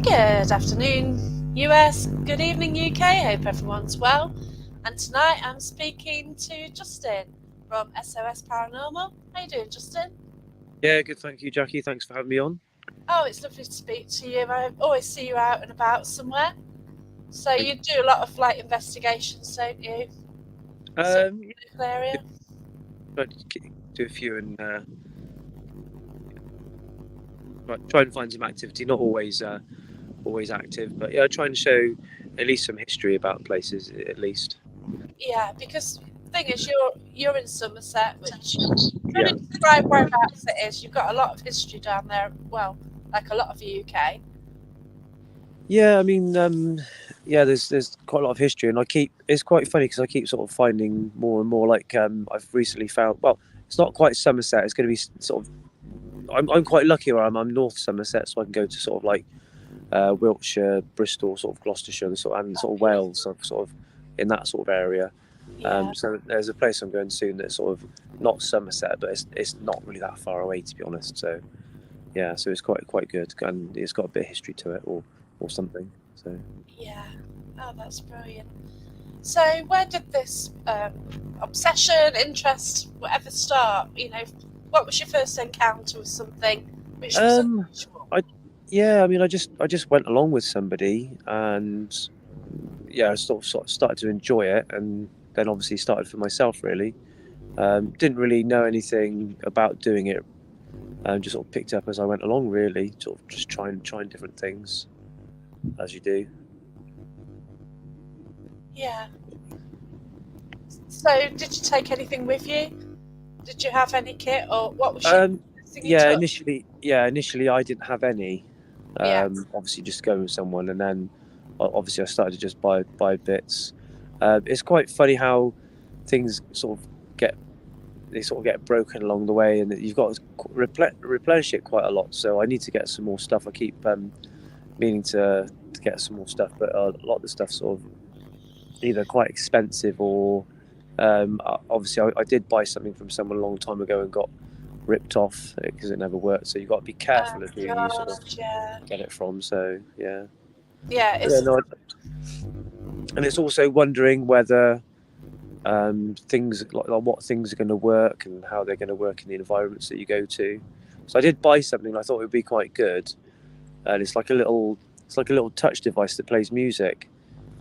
Good afternoon, US. Good evening, UK. Hope everyone's well. And tonight I'm speaking to Justin from SOS Paranormal. How you doing, Justin? Yeah, good. Thank you, Jackie. Thanks for having me on. Oh, it's lovely to speak to you. I always see you out and about somewhere. So Thank you do a lot of investigations, don't you? Sort of Yeah, local area. try to do a few and try and find some activity. Not always active, but yeah, try and show at least some history about places. At least, Yeah, because the thing is, you're in Somerset, which trying yeah, to describe whereabouts it is. You've got a lot of history down there. Well, like a lot of the UK. yeah. I mean, yeah. There's quite a lot of history, and it's quite funny because I keep sort of finding more and more. I've recently found. Well, it's not quite Somerset. It's going to be sort of. I'm quite lucky where I'm. I'm North Somerset, so I can go to sort of like Wiltshire, Bristol, sort of Gloucestershire, and sort of Wales, sort of in that sort of area. Yeah. So there's a place I'm going soon that's sort of not Somerset, but it's not really that far away, to be honest. So yeah, so it's quite good, and it's got a bit of history to it, or something. So Yeah. Oh, that's brilliant. So, where did this obsession, interest, whatever start? What was your first encounter with something which was um, unusual? I yeah, I mean, I just went along with somebody, and yeah, I sort of started to enjoy it, and then obviously started for myself really. Didn't really know anything about doing it. Just sort of picked up as I went along, really, sort of just trying different things as you do. Yeah. So, did you take anything with you? Did you have any kit, or what was your Um, thing you took? initially I didn't have any. Yeah. Obviously, just going with someone, and then obviously I started to just buy bits. It's quite funny how things get sort of get broken along the way, and you've got to replenish it quite a lot. So I need to get some more stuff. I keep meaning to get some more stuff, but a lot of the stuff sort of either quite expensive or obviously I did buy something from someone a long time ago and got ripped off because it never worked. So you've got to be Oh careful of who you sort of God, yeah. get it from. So yeah, Yeah, yeah, it's no, and it's also wondering whether things like what things are going to work and how they're going to work in the environments that you go to. So I did buy something I thought would be quite good, and it's like a little touch device that plays music.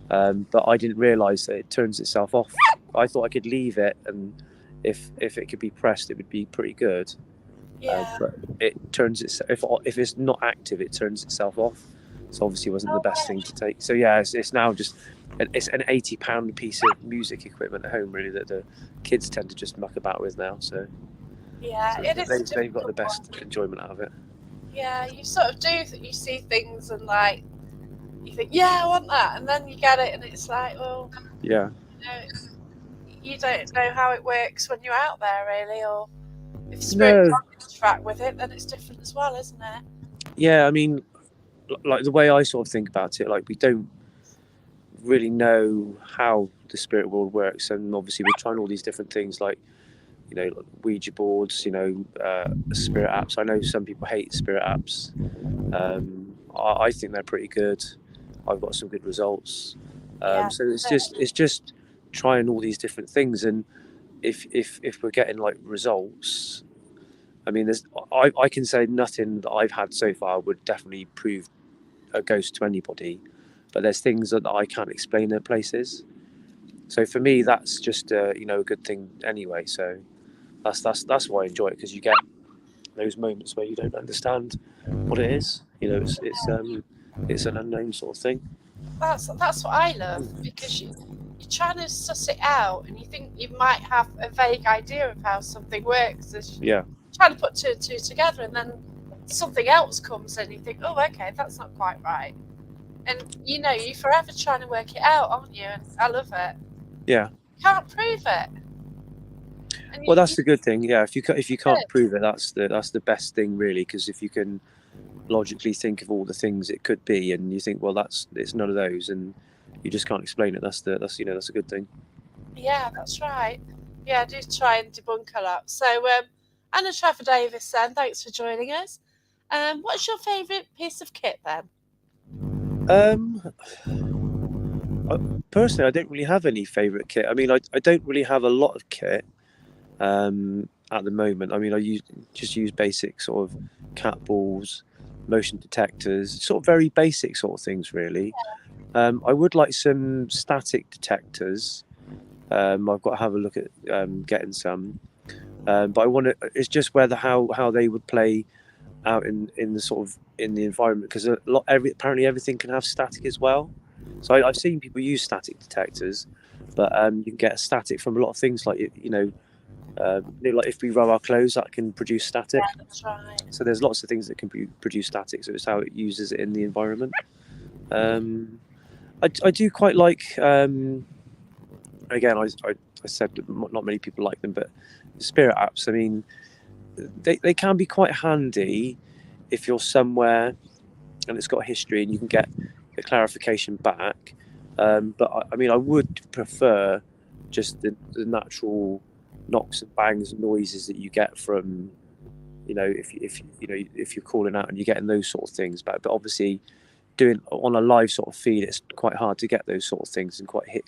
But I didn't realise that it turns itself off. I thought I could leave it, and if it could be pressed, it would be pretty good. yeah. But it turns if it's not active, it turns itself off. So obviously, it wasn't the Oh best thing wow. to take. So yeah, it's now just it's an £80 piece of music equipment at home, really, that the kids tend to just muck about with now. Yeah, So it is a they've got the difficult one. best enjoyment out of it. Yeah, you sort of do. You see things and you think, yeah, I want that, and then you get it, and it's like, well, Yeah. it's, you don't know how it works when you're out there, really, or if spirit No. can't interact with it, then it's different as well, isn't it? Yeah. I mean, like the way I sort of think about it, like we don't really know how the spirit world works, and obviously we're trying all these different things, like like Ouija boards, spirit apps. I know some people hate spirit apps. I think they're pretty good. I've got some good results. Yeah, So that's it. it's just trying all these different things, and if we're getting like results, I mean, I can say nothing that I've had so far would definitely prove a ghost to anybody, but there's things that I can't explain at places. So for me, that's just a good thing anyway. So that's why I enjoy it, because you get those moments where you don't understand what it is. It's an unknown sort of thing. That's what I love because you're trying to suss it out, and you think you might have a vague idea of how something works. As Yeah, you're trying to put two and two together, and then something else comes in. You think, oh, okay, that's not quite right. And you're forever trying to work it out, aren't you? And I love it. yeah. Can't prove it, and Well, you that's the good thing. Yeah, if you can't could. prove it, that's the best thing, really. Because if you can logically think of all the things it could be, and you think, well, it's none of those, and you just can't explain it. That's a good thing. Yeah, that's right. Yeah, I do try and debunk a lot. So, Anna Trevor Davis, then thanks for joining us. What's your favourite piece of kit then? Um, Personally, I don't really have any favourite kit. I mean, I don't really have a lot of kit at the moment. I mean, just use basic sort of cat balls, motion detectors, sort of very basic sort of things, really. I would like some static detectors. I've got to have a look at getting some. But I want to. It's just whether how they would play out in the sort of in the environment, because apparently everything can have static as well. So I've seen people use static detectors, but you can get static from a lot of things, like like if we rub our clothes, that can produce Yeah, static. that's right. So there's lots of things that can produce static. So it's how it uses it in the environment. Um, I do quite like. Again, I said that not many people like them, but spirit apps. I mean, they can be quite handy if you're somewhere and it's got a history and you can get the clarification back. But I mean, I would prefer just the natural knocks and bangs and noises that you get from, if you're calling out and you're getting those sort of things back. But obviously, doing on a live sort of feed, it's quite hard to get those sort of things and quite hit,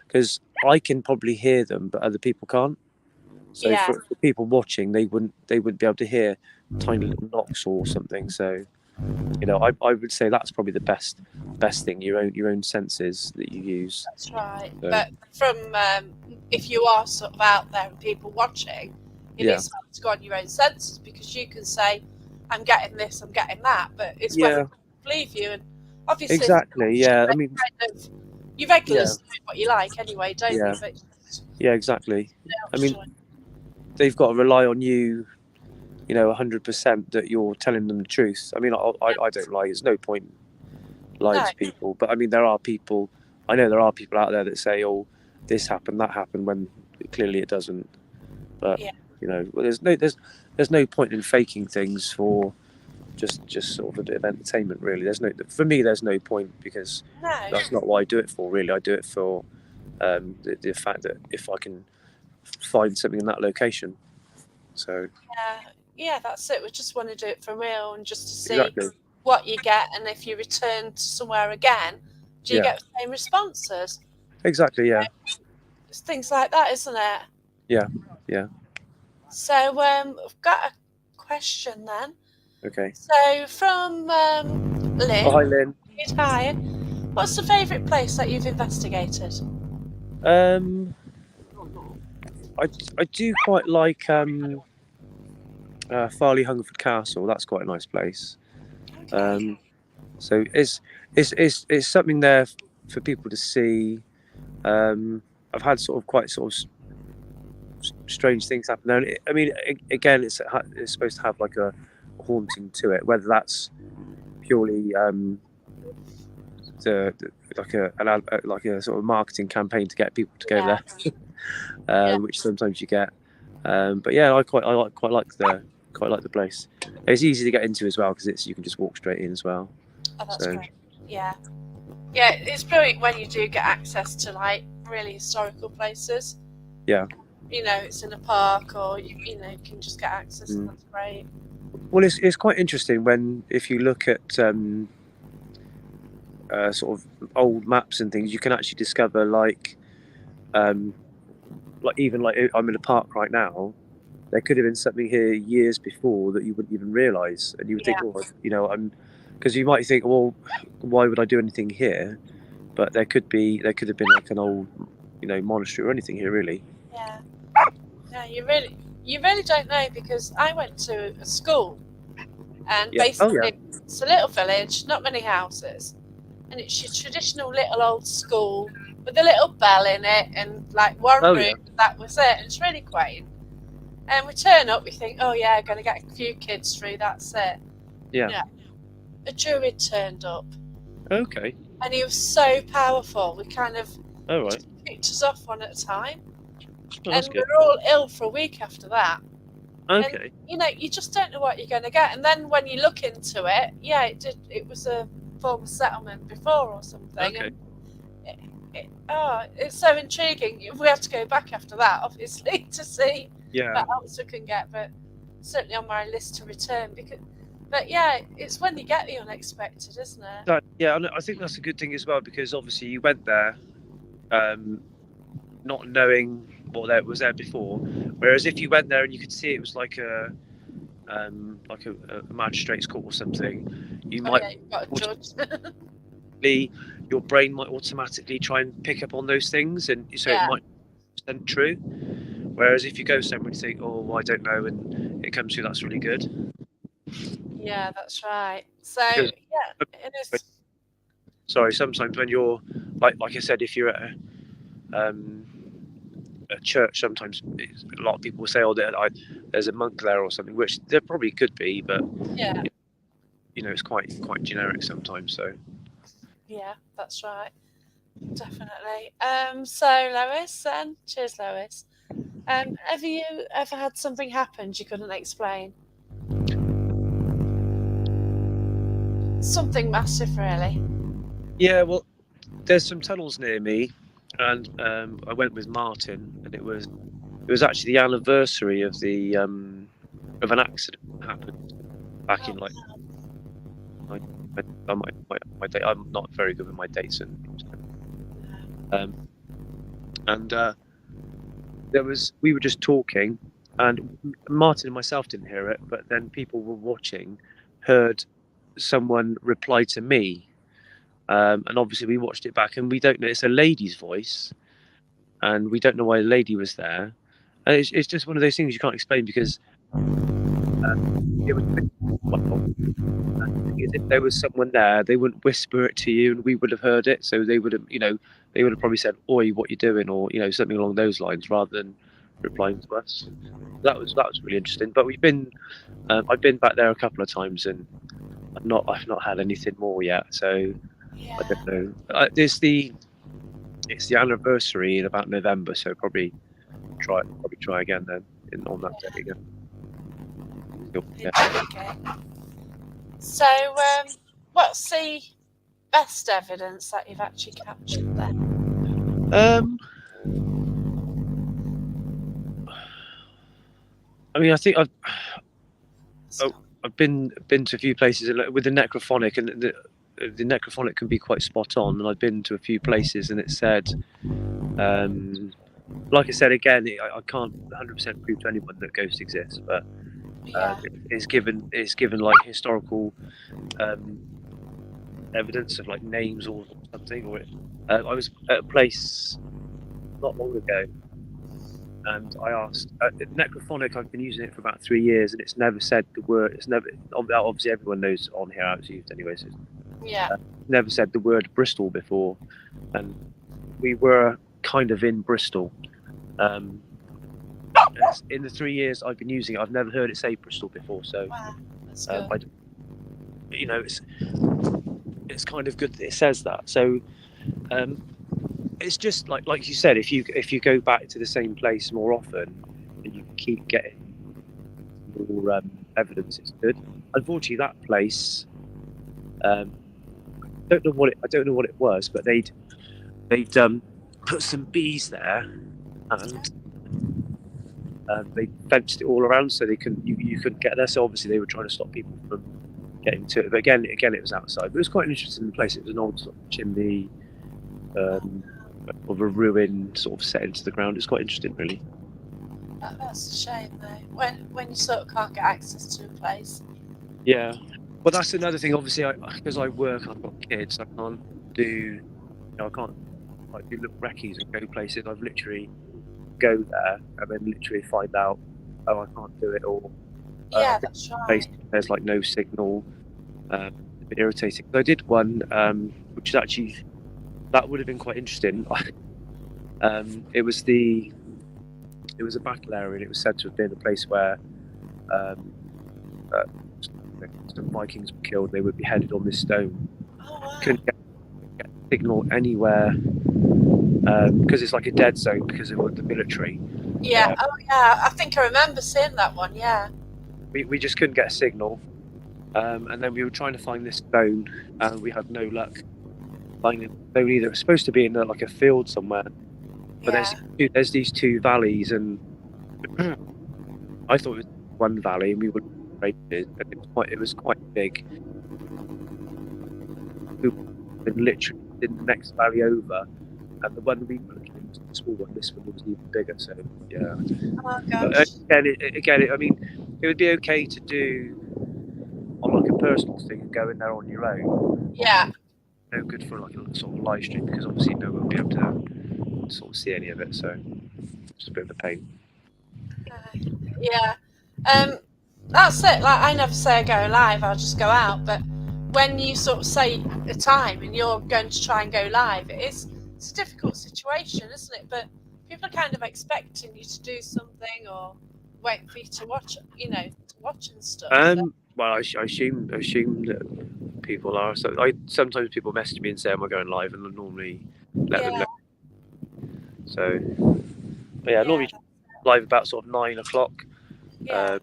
because I can probably hear them, but other people can't. So Yeah, for people watching, they wouldn't be able to hear tiny little knocks or something. So I would say that's probably the best thing, your own senses that you use. that's right. So But from if you are sort of out there and people watching, it yeah, is hard to go on your own senses, because you can say, "I'm getting this, I'm getting that," but it's whether yeah, people believe you. And obviously, if you're exactly. watching, Yeah, I they mean, kind of you regulars yeah, know what you like anyway, don't you? yeah, But yeah, exactly. I mean, actually, they've got to rely on you, 100% that you're telling them the truth. I mean, I don't lie. There's no point lying no, to people. But I mean, there are people. I know there are people out there that say, "Oh, this happened, that happened," when clearly it doesn't. But yeah, well, there's no point in faking things for just sort of a bit of entertainment, really. For me, there's no point, because no, that's not what I do it for. Really, I do it for the fact that if I can find something in that location. So yeah, yeah, that's it. We just want to do it for real and just to see exactly, what you get, and if you return to somewhere again, do you yeah, get the same responses? exactly, yeah, It's things like that, isn't it? yeah, yeah. So I've got a question then. Okay. So from Oh, hi, Lynn, Lynn. hi. What's the favourite place that you've investigated? Um, I I do quite like Farley Hungerford Castle. That's quite a nice place. Okay. Um, so it's something there for people to see. I've had sort of quite sort of strange things happen there. And I mean, again, it's supposed to have like a haunting to it. Whether that's purely like like a sort of marketing campaign to get people to go Yeah. there, Yeah. which sometimes you get. But yeah, quite like the place. It's easy to get into as well, because you can just walk straight in as well. Oh, that's So great. Yeah. Yeah, it's brilliant when you do get access to like really historical places. yeah. It's in a park, or you can just get access, and Mm. that's great. Well, it's quite interesting if you look at sort of old maps and things, you can actually discover um, even like I'm in a park right now. There could have been something here years before that you wouldn't even realise, and you would think, Yeah. oh, I'm, because you might think, well, why would I do anything here? But there could have been like an old, monastery or anything here, really. Yeah. Yeah, you really don't know, because I went to a school, and Yeah. Oh yeah. basically it's a little village, not many houses, and it's your traditional little old school with a little bell in it, and like one Oh room, yeah. that was it. And it's really quaint. And we turn up, we think, oh yeah, going to get a few kids through, that's it. Yeah. No, a druid turned up, Okay. and he was so powerful. We kind of All he right. just picked us off one at a time, Oh, and that's we good. were all ill for a week after that. And Okay. you just don't know what you're going to get. And then when you look into it, yeah, it was a former settlement before or something. Okay. And it's so intriguing. We have to go back after that, obviously, to see Yeah. what else we can get. But certainly on my list to return, because But yeah, it's when you get the unexpected, isn't it? Yeah, and I think that's a good thing as well, because obviously you went there not knowing what there was there before, whereas if you went there and you could see it was like a magistrate's court or something, you Oh might yeah, you've got a judge. your brain might automatically try and pick up on those things, and so it Yeah. might be true. Whereas if you go somewhere and you think, oh, I don't know, and it comes through, that's really good. Yeah, that's right. So Because yeah, it is. sorry, sometimes when you're like I said, if you're at a church, sometimes a lot of people will say, oh, there's a monk there or something, which there probably could be, but Yeah. It's quite generic sometimes. So Yeah, that's right. Definitely. So Lois, then cheers, Lois. Have you ever had something happen you couldn't explain? Something massive, really. yeah, well, there's some tunnels near me, and I went with Martin, and it was actually the anniversary of an accident that happened back in Oh, like my date. I'm not very good with my dates, and we were just talking, and Martin and myself didn't hear it, but then people were watching heard someone reply to me, and obviously we watched it back, and we don't know, it's a lady's voice, and we don't know why the lady was there, and it's just one of those things you can't explain, because it was well, if there was someone there, they wouldn't whisper it to you, and we would have heard it. So they would have, they would have probably said, "Oi, what you doing?" or something along those lines, rather than replying to us. That was really interesting. But I've been back there a couple of times, and I've not had anything more yet. So I yeah. don't know. It's the anniversary in about November, so probably try again then on that day again. Yeah. Okay. So, what's the best evidence that you've actually captured then? I mean, I think I've been to a few places with the necrophonic, and the necrophonic can be quite spot on. And I've been to a few places, and it said, like I said again, I can't 100% prove to anyone that ghosts exist, but Yeah. it's given like historical evidence of like names or something. Or I was at a place not long ago, and I asked necrophonic. I've been using it for about 3 years, and it's never said the word. It's never, obviously everyone knows on here how it's used anyway. So Yeah. never said the word Bristol before, and we were kind of in Bristol. In the 3 years I've been using it, I've never heard it say Bristol before. So Wow, that's good. it's kind of good that it says that. So it's just like you said, if you go back to the same place more often, and you keep getting more evidence, it's good. Unfortunately, that place, I don't know what it was, but they'd put some bees there, and they fenced it all around so you couldn't get there. So obviously they were trying to stop people from getting to it. But again, it was outside. But it was quite an interesting place. It was an old sort of chimney of a ruin sort of set into the ground. It's quite interesting, really. That's a shame, though. When you sort of can't get access to a place. Yeah. Well, that's another thing. Obviously, because I work and I've got kids, I can't do like do little recce's and go places. I've literally go there and then literally find out, oh, I can't do it, or Yeah, that's right. there's like no signal. A bit irritating. I did one, which is actually, that would have been quite interesting. It was a battle area, and it was said to have been a place where some Vikings were killed. They were beheaded on this stone. Oh wow. Couldn't get signal anywhere because it's like a dead zone because of the military. Yeah. Oh yeah. I think I remember seeing that one. Yeah. We just couldn't get a signal, and then we were trying to find this stone, and we had no luck finding the stone either. It was supposed to be in like a field somewhere, but Yeah. there's these two valleys, and I thought it was one valley, and we were races, and it was quite big. And literally in the next valley over, and the one we were looking at was a small one. This one was even bigger. So yeah. Oh But gosh. again, I mean, it would be okay to do on like a personal thing and go in there on your own. Yeah. No good for like a sort of live stream because obviously no one will be able to sort of see any of it. So it's a bit of a pain. Yeah. That's it. Like, I never say I go live, I'll just go out. But when you sort of say a time and you're going to try and go live, it's a difficult situation, isn't it? But people are kind of expecting you to do something or wait for you to watch, to watch and stuff. So. Well, I assume that people are. So sometimes people message me and say, "Am I going live?" And I normally let them know. So, but yeah, normally live about sort of 9 o'clock. Yeah.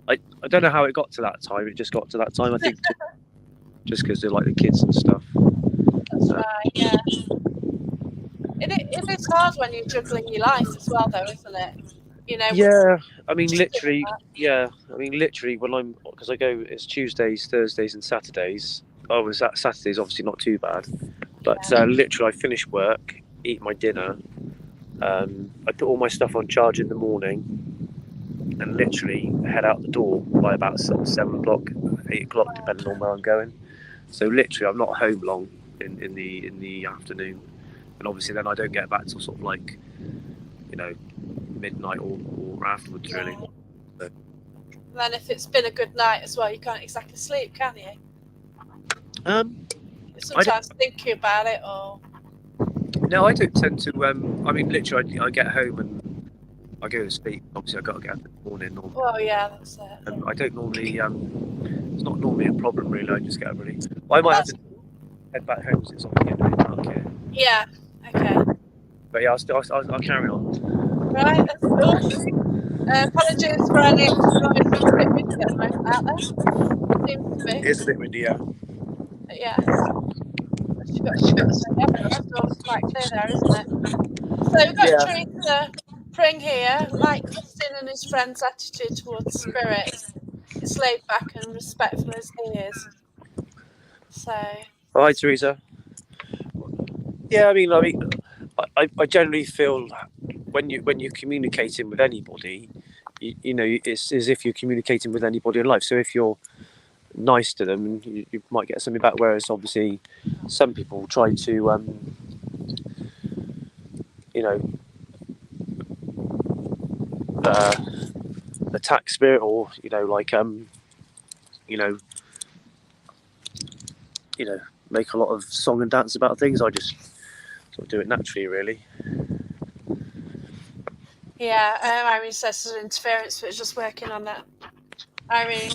I don't know how it got to that time. It just got to that time. I think just because they're like the kids and stuff. That's right. Yeah. It is hard when you're juggling your life as well, though, isn't it? Yeah, I mean, literally. Yeah, I mean, literally. When because I go, it's Tuesdays, Thursdays, and Saturdays. Oh, was that Saturdays? Obviously not too bad, but literally, I finish work, eat my dinner. I put all my stuff on charge in the morning, and literally head out the door by about 7 o'clock, 8 o'clock, depending on where I'm going. So literally, I'm not home long in the afternoon, and obviously then I don't get back till sort of like, midnight or afterwards, really. So. Then if it's been a good night as well, you can't exactly sleep, can you? Sometimes thinking about it, or. No, I don't tend to. I mean, literally, I get home and I go to sleep. Obviously, I got to get up in the morning. Well, yeah, that's it. I don't normally. It's not normally a problem, really. I just get up ready. I might have to head back home because it's obviously getting a bit dark here. Yeah. Okay. But yeah, I'll carry on. Right. That's cool. Apologies for any noise. It's a bit windy at the moment out there. Seems to be. It is a bit windy, yeah. But yeah. The storm's quite clear there, isn't it? So we've got Teresa Pring here. Like Justin and his friend's attitude towards spirits, it's laid back and respectful as he is. So. Hi, Teresa. Yeah, I mean, I generally feel when you're communicating with anybody, it's as if you're communicating with anybody in life. So if you're nice to them, you might get something back. Whereas obviously, some people try to, attack spirit, or make a lot of song and dance about things. I just sort of do it naturally, really. Yeah, Irene says there's an interference, but it's just working on that. Irene,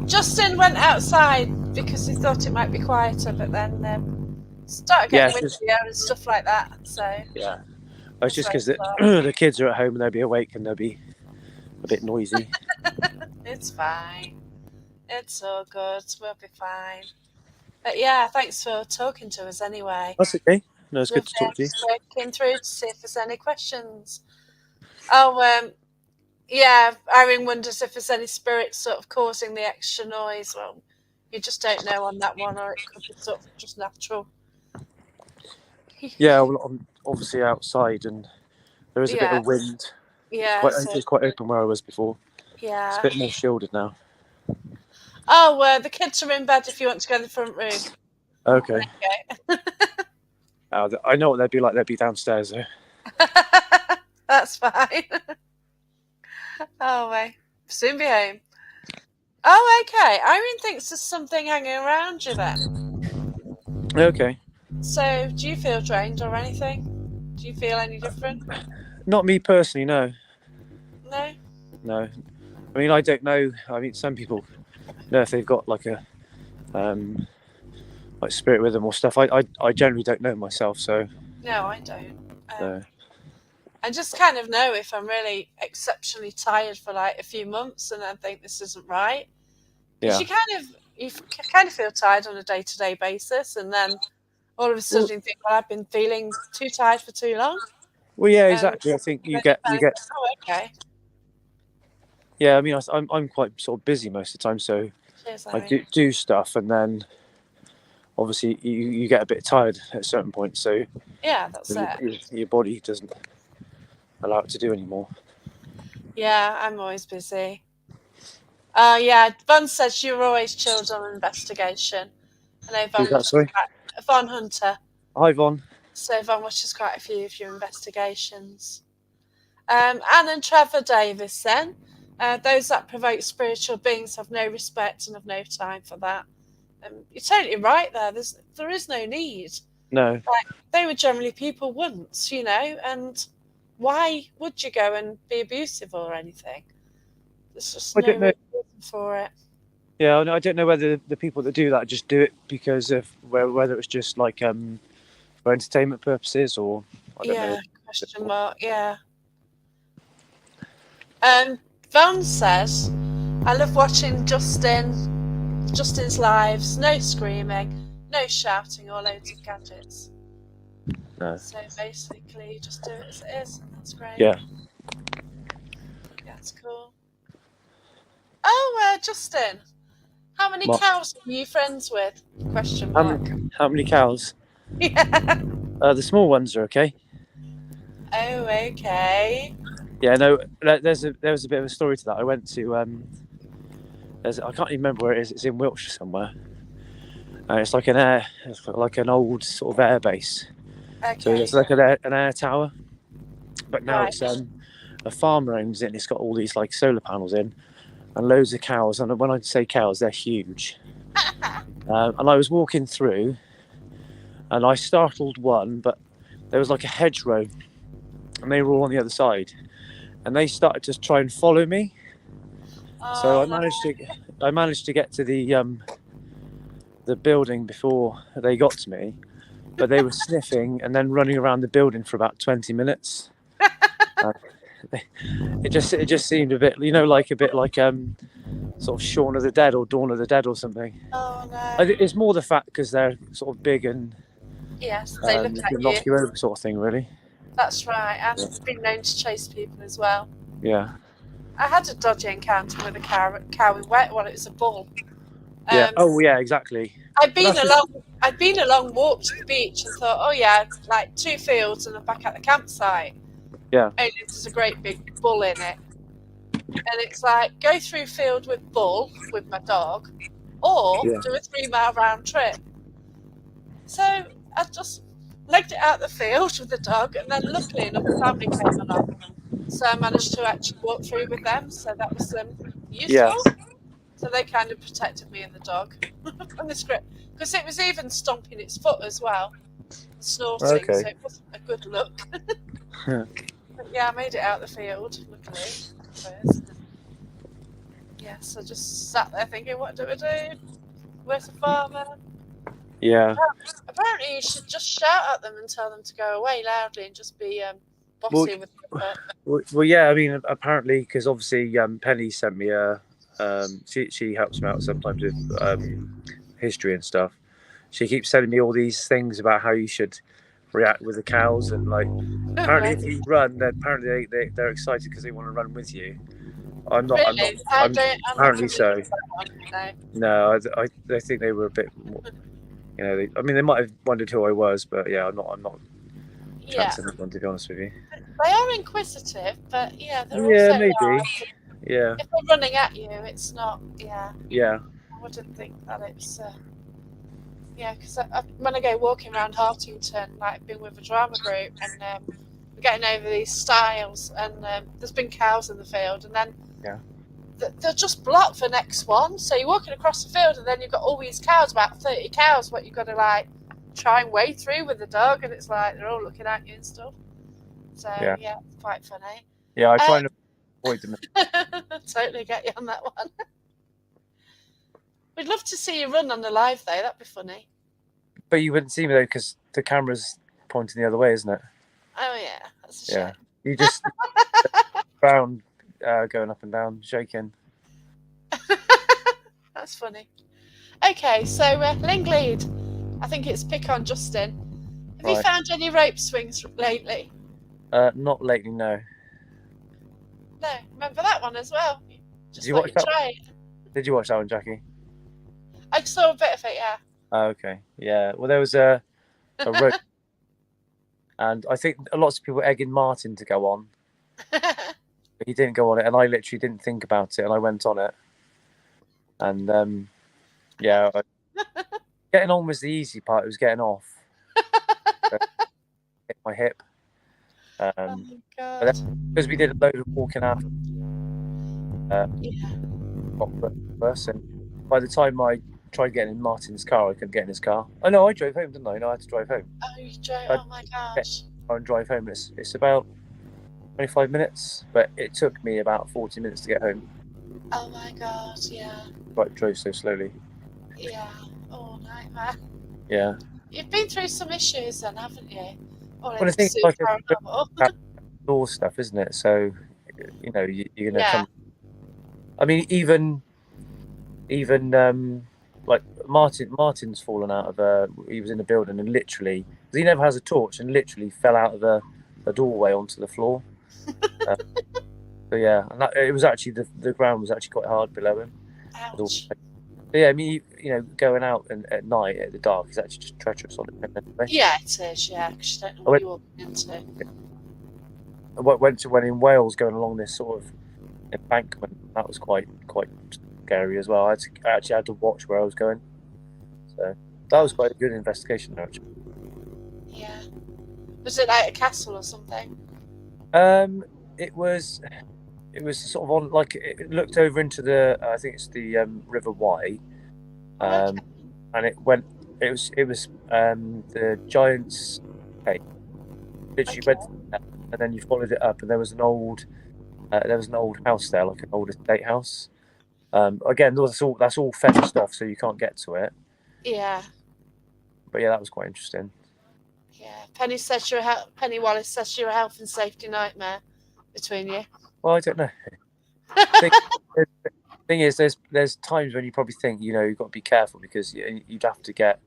Justin went outside because he thought it might be quieter, but then started getting windier and stuff like that. So yeah, it's just because the kids are at home and they'll be awake and they'll be a bit noisy. It's fine. It's all good. We'll be fine. But yeah, thanks for talking to us anyway. That's okay. No, it's good to talk to you. Working through to see if there's any questions. Oh, yeah, Irene wonders if there's any spirits sort of causing the extra noise. Well, you just don't know on that one, or it could be sort of just natural. Yeah, well, I'm obviously outside and there is a bit of wind. Yeah. It's quite open where I was before. Yeah. It's a bit more shielded now. Oh, the kids are in bed if you want to go in the front room. Okay. I know what they'd be like. They'd be downstairs, though. That's fine. Oh, wait. Soon be home. Oh, okay. Irene thinks there's something hanging around you then. Okay. So, do you feel drained or anything? Do you feel any different? Not me personally, no. No? No. I mean, I don't know. I mean, some people know if they've got like a like spirit with them or stuff. I generally don't know myself, so. No, I don't. I just kind of know if I'm really exceptionally tired for like a few months and I think this isn't right. Yeah. You kind of feel tired on a day-to-day basis, and then all of a sudden you think, well, I've been feeling too tired for too long. Well, yeah, exactly. I think you get. Oh, okay. Yeah, I mean, I'm quite sort of busy most of the time, so Cheers, I Larry. do stuff, and then obviously you get a bit tired at a certain point, so Yeah, that's it. your body doesn't allow it to do anymore. Yeah, I'm always busy. Yeah, Von said you were always chilled on investigation. I know Who's Von that, watches sorry? Von Hunter. Hi, Von. So Von watches quite a few of your investigations. Anne and Trevor Davis then. Those that provoke spiritual beings have no respect and have no time for that. You're totally right there. There is no need. No, Like, they were generally people once, and why would you go and be abusive or anything? There's just I no don't know. real reason for it. Yeah, I don't know whether the people that do that just do it because of whether it's just like for entertainment purposes, or I don't know. Yeah, question mark, yeah. Van says, I love watching Justin's lives. No screaming, no shouting or loads of gadgets. No. So basically, just do it as it is, and that's great. Yeah. Yeah, it's cool. Oh, Justin, how many What? cows are you friends with? Question mark. How many cows? Yeah. The small ones are okay. Oh, okay. Yeah, no. There was a bit of a story to that. I went to I can't even remember where it is. It's in Wiltshire somewhere. It's like an old sort of air base. Okay. So it's like an air tower, but now Right. it's a farmer owns it, and it's got all these like solar panels in, and loads of cows. And when I say cows, they're huge. And I was walking through, and I startled one, but there was like a hedgerow, and they were all on the other side, and they started to try and follow me. So Oh, I managed to get to the building before they got to me, but they were sniffing and then running around the building for about 20 minutes. It just seemed a bit, like sort of Shaun of the Dead or Dawn of the Dead or something. Oh no. It's more the fact because they're sort of big and Yes, they look can at knock you. you over, sort of thing, really. That's right, and it's been known to chase people as well. Yeah. I had a dodgy encounter with a cow in wet. Well, it was a bull. Yeah. Oh, yeah, exactly. I'd been a long walk to the beach and thought, oh yeah, like 2 fields and I'm back at the campsite. Yeah. Only there's a great big bull in it, and it's like go through field with bull with my dog, or do a 3-mile round trip. So I just legged it out the field with the dog, and then luckily enough, the family came along, so I managed to actually walk through with them. So that was useful. Yeah. So they kind of protected me and the dog from the script, because it was even stomping its foot as well, snorting. Okay. So it wasn't a good look. But yeah, I made it out the field, luckily. First. Yes, I just sat there thinking, what do I do? Where's the farmer? Yeah. Apparently, you should just shout at them and tell them to go away loudly and just be bossy with them. Well, yeah. I mean, apparently, because obviously, Penny sent me she helps me out sometimes with history and stuff. She keeps sending me all these things about how you should react with the cows, and like apparently if you run, then apparently they're excited because they want to run with you. I'm not. Really? I'm apparently not so. No, I think they were a bit more, they might have wondered who I was, but yeah, I'm not chancing that one, to be honest with you. They are inquisitive, but yeah, they're Yeah, also maybe. large. Yeah. If they're running at you, it's not. Yeah. Yeah. I wouldn't think that it's. Yeah, because when I go walking around Hartington, like I've been with a drama group, and we're getting over these stiles, and there's been cows in the field, and then they'll just block the next one. So you're walking across the field, and then you've got all these cows, about 30 cows, what you've got to like try and wade through with the dog, and it's like they're all looking at you and stuff. So yeah it's quite funny. Yeah, I try and avoid them. Totally get you on that one. We'd love to see you run on the live though. That'd be funny. But you wouldn't see me though because the camera's pointing the other way, isn't it? Oh yeah, that's a shame. You just round going up and down, shaking. That's funny. Okay, so Linglead, I think it's pick on Justin. Have you found any rope swings lately? Not lately, no. No, remember that one as well. Just Did you thought watch you'd that? try it. Did you watch that one, Jackie? I saw a bit of it, yeah. Oh, okay. Yeah. Well, there was a road, and I think lots of people were egging Martin to go on, but he didn't go on it, and I literally didn't think about it, and I went on it, and yeah, getting on was the easy part. It was getting off. So, hit my hip. Oh Um, my but then, god. because we did a load of walking after, Yeah. got worse, and by the time I tried getting in Martin's car, I couldn't get in his car. Oh no, I drove home, didn't I? No, I had to drive home. Oh, you drove. I Oh my get gosh. in the car and drive home. It's about 25 minutes, but it took me about 40 minutes to get home. Oh my god. Yeah. But drove so slowly. Yeah. Oh, nightmare. Yeah. You've been through some issues then, haven't you? All Well, in I the think super like it's paranormal. outdoor stuff, isn't it? So, you're gonna Yeah. come. I mean, even like Martin's fallen out of a. He was in a building and literally, 'cause he never has a torch, and literally fell out of a doorway onto the floor. Uh, so yeah, and it was actually the ground was actually quite hard below him. Ouch. But yeah, I mean, going out and at night at the dark is actually just treacherous on it anyway. Yeah, it is, yeah, because you don't know I what went, you're walking into. when in Wales going along this sort of embankment. That was quite scary as well. I actually had to watch where I was going. So that was quite a good investigation, actually. Yeah. Was it like a castle or something? Um, it was sort of on like it looked over into the I think it's the River Wye, Oh, okay. and it was the Giant's Cave. Literally Okay. went there, and then you followed it up, and there was an old house there, like an old estate house. Again, that's all fenced off, so you can't get to it. Yeah. But yeah, that was quite interesting. Yeah. Penny Wallace says you're a health and safety nightmare between you. Well, I don't know. Thing, thing is, there's times when you probably think you've got to be careful because you'd have to get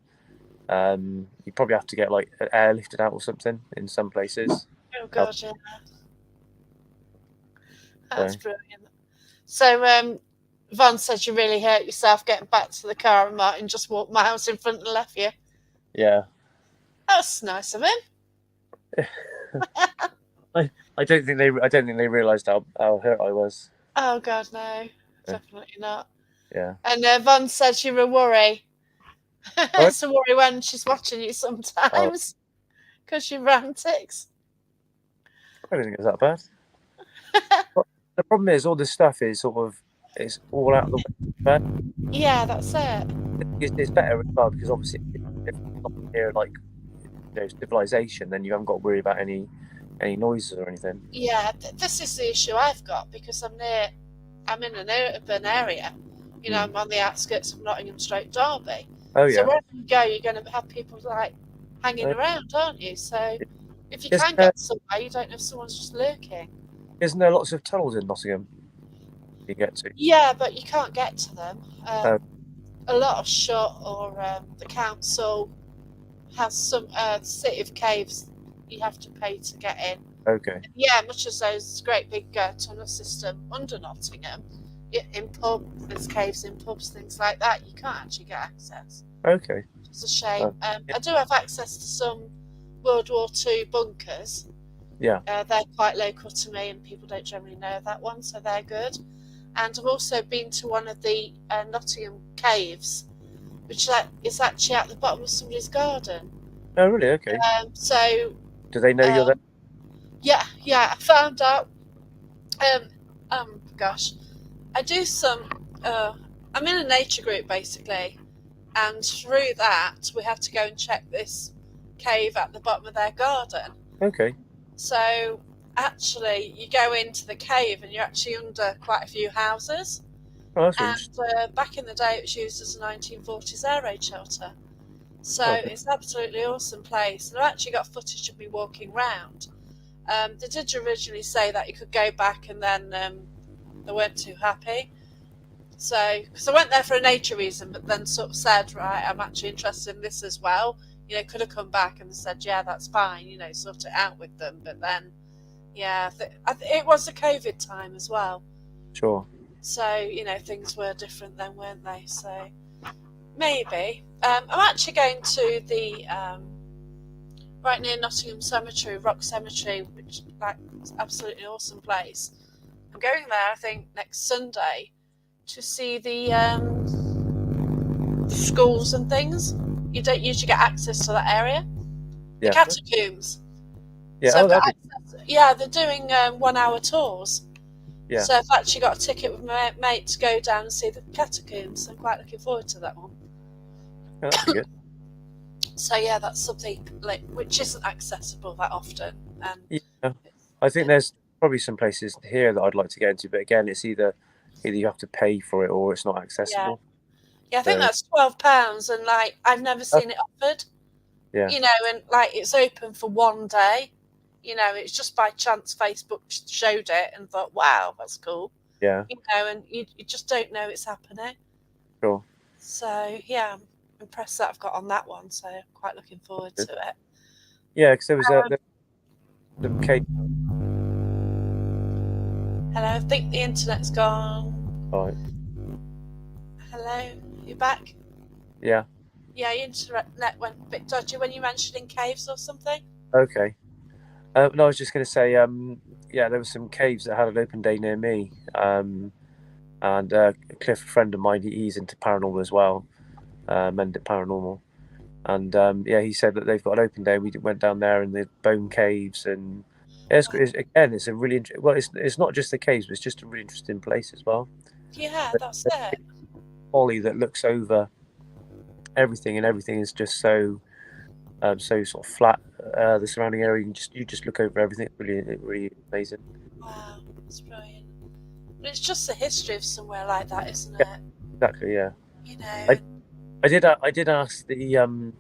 you probably have to get like airlifted out or something in some places. Oh god, yeah. So That's brilliant. So Von said you really hurt yourself getting back to the car and Martin just walked miles in front and left you. yeah, That's nice of him. I don't think they realised how hurt I was. Oh god, no. Yeah. Definitely not. Yeah. And Von said you're a worry. Oh, It's a worry when she's watching you oh, sometimes because you're antics. I don't think it's that bad. But the problem is, all this stuff is sort of it's all out of the way. But Yeah, that's it. it's better as well because obviously, if it's not near like civilization, then you haven't got to worry about any noises or anything. Yeah, this is the issue I've got because I'm in an urban area. I'm on the outskirts of Nottingham Straight Derby. Oh So yeah. wherever you go, you're going to have people like hanging Uh, around, aren't you? So if you Isn't can there, get somewhere, you don't know if someone's just lurking. isn't there lots of tunnels in Nottingham you get to? Yeah, but you can't get to them. Oh, A lot of shut, or the council has some City of Caves. You have to pay to get in. okay. Yeah, much as those great big tunnel system under Nottingham, in pubs, there's caves in pubs, things like that. You can't actually get access. Okay. It's a shame. Yeah. I do have access to some World War II bunkers. Yeah. They're quite local to me, and people don't generally know that one, so they're good. And I've also been to one of the Nottingham caves, which is actually at the bottom of somebody's garden. Oh, really? Okay. So Do they know you're there? yeah, I found out. Gosh, I do some. I'm in a nature group basically, and through that we have to go and check this cave at the bottom of their garden. Okay. So actually, you go into the cave and you're actually under quite a few houses. Oh, that's interesting. And back in the day, it was used as a 1940s air raid shelter. So Okay. it's an absolutely awesome place. And I've actually got footage of me walking round. They did originally say that you could go back, and then they weren't too happy. So, because I went there for a nature reason, but then sort of said, right, I'm actually interested in this as well. Could have come back and said, yeah, that's fine, sort it out with them. But then, yeah, it was a COVID time as well. Sure. So, you know, things were different then, weren't they? So maybe. I'm actually going to the right near Nottingham Cemetery, Rock Cemetery, which like is an absolutely awesome place. I'm going there, I think, next Sunday to see the schools and things. You don't usually get access to that area. The Yeah. catacombs. Yeah. So Oh, I've got that'd be. access. Yeah, they're doing 1 hour tours. Yeah. So I've actually got a ticket with my mate to go down and see the catacombs. I'm quite looking forward to that one. Yeah, that'd be good. So yeah, that's something like which isn't accessible that often. And Yeah. I think there's probably some places here that I'd like to get into, but again, it's either you have to pay for it or it's not yeah, accessible. yeah, I think So that's £12, and like I've never seen it offered. yeah, You know, and like it's open for one day. You know, it's just by chance Facebook showed it and thought, wow, that's cool. yeah, You know, and you just don't know it's happening. sure. So yeah, I'm impressed that I've got on that one. So quite looking forward to it. Yeah, because there was the cake. Hello, I think the internet's gone. Right. Hello, you back? Yeah. Yeah, your internet went a bit dodgy when you mentioned in caves or something. Okay. No, I was just going to say, yeah, there were some caves that had an open day near me, and Cliff, a friend of mine, he's into paranormal as well, Mendip Paranormal, and yeah, he said that they've got an open day. We went down there in the bone caves, and again, it's a really well, it's not just the caves, but it's just a really interesting place as well. Yeah, that's There's it. a Folly that looks over everything, and everything is just so so sort of flat. The surrounding area, you just look over everything. Really amazing. Wow, that's brilliant. But it's just the history of somewhere like that, isn't Yeah, it? exactly. Yeah, You I know. I did ask the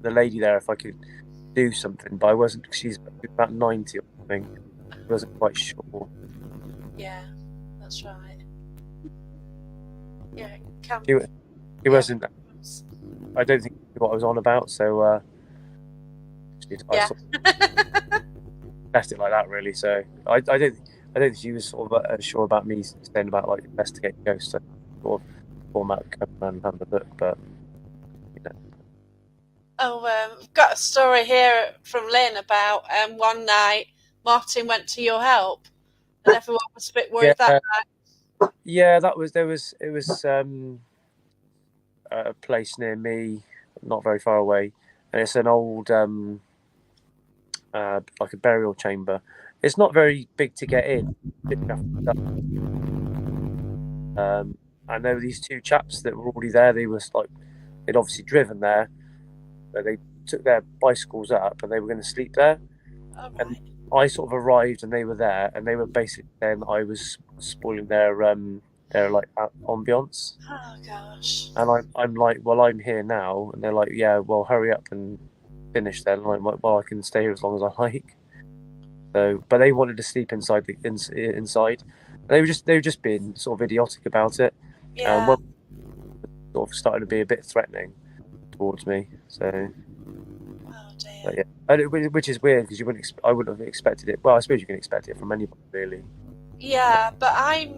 lady there if I could do something, but I wasn't. She's about 90 or something. I wasn't quite sure. Yeah, that's right. Yeah, it can. She, she Yeah. wasn't. I don't think she knew what I was on about, so I Yeah. sort of left it like that, really. So I don't think she was sort of sure about me saying about like investigating ghosts. So sort of format coming around and having a look, but you know. Oh, I've got a story here from Lynn about one night Martin went to your help, and everyone was a bit worried that Yeah, night. yeah, that was it was a place near me, not very far away, and it's an old like a burial chamber. It's not very big to get in. I know these two chaps that were already there. They was like they'd obviously driven there, but they took their bicycles up and they were going to sleep there. All And right. I sort of arrived and they were there, and they were basically saying that I was spoiling their like ambiance. Oh gosh. And I'm like, well, I'm here now, and they're like, yeah, well, hurry up and finish then. And I'm like, well, I can stay here as long as I like. So, but they wanted to sleep inside. And they were just being sort of idiotic about it. Yeah. One sort of started to be a bit threatening towards me. So, Oh but dear. yeah, which is weird because I wouldn't have expected it. Well, I suppose you can expect it from anybody, really. Yeah, but I'm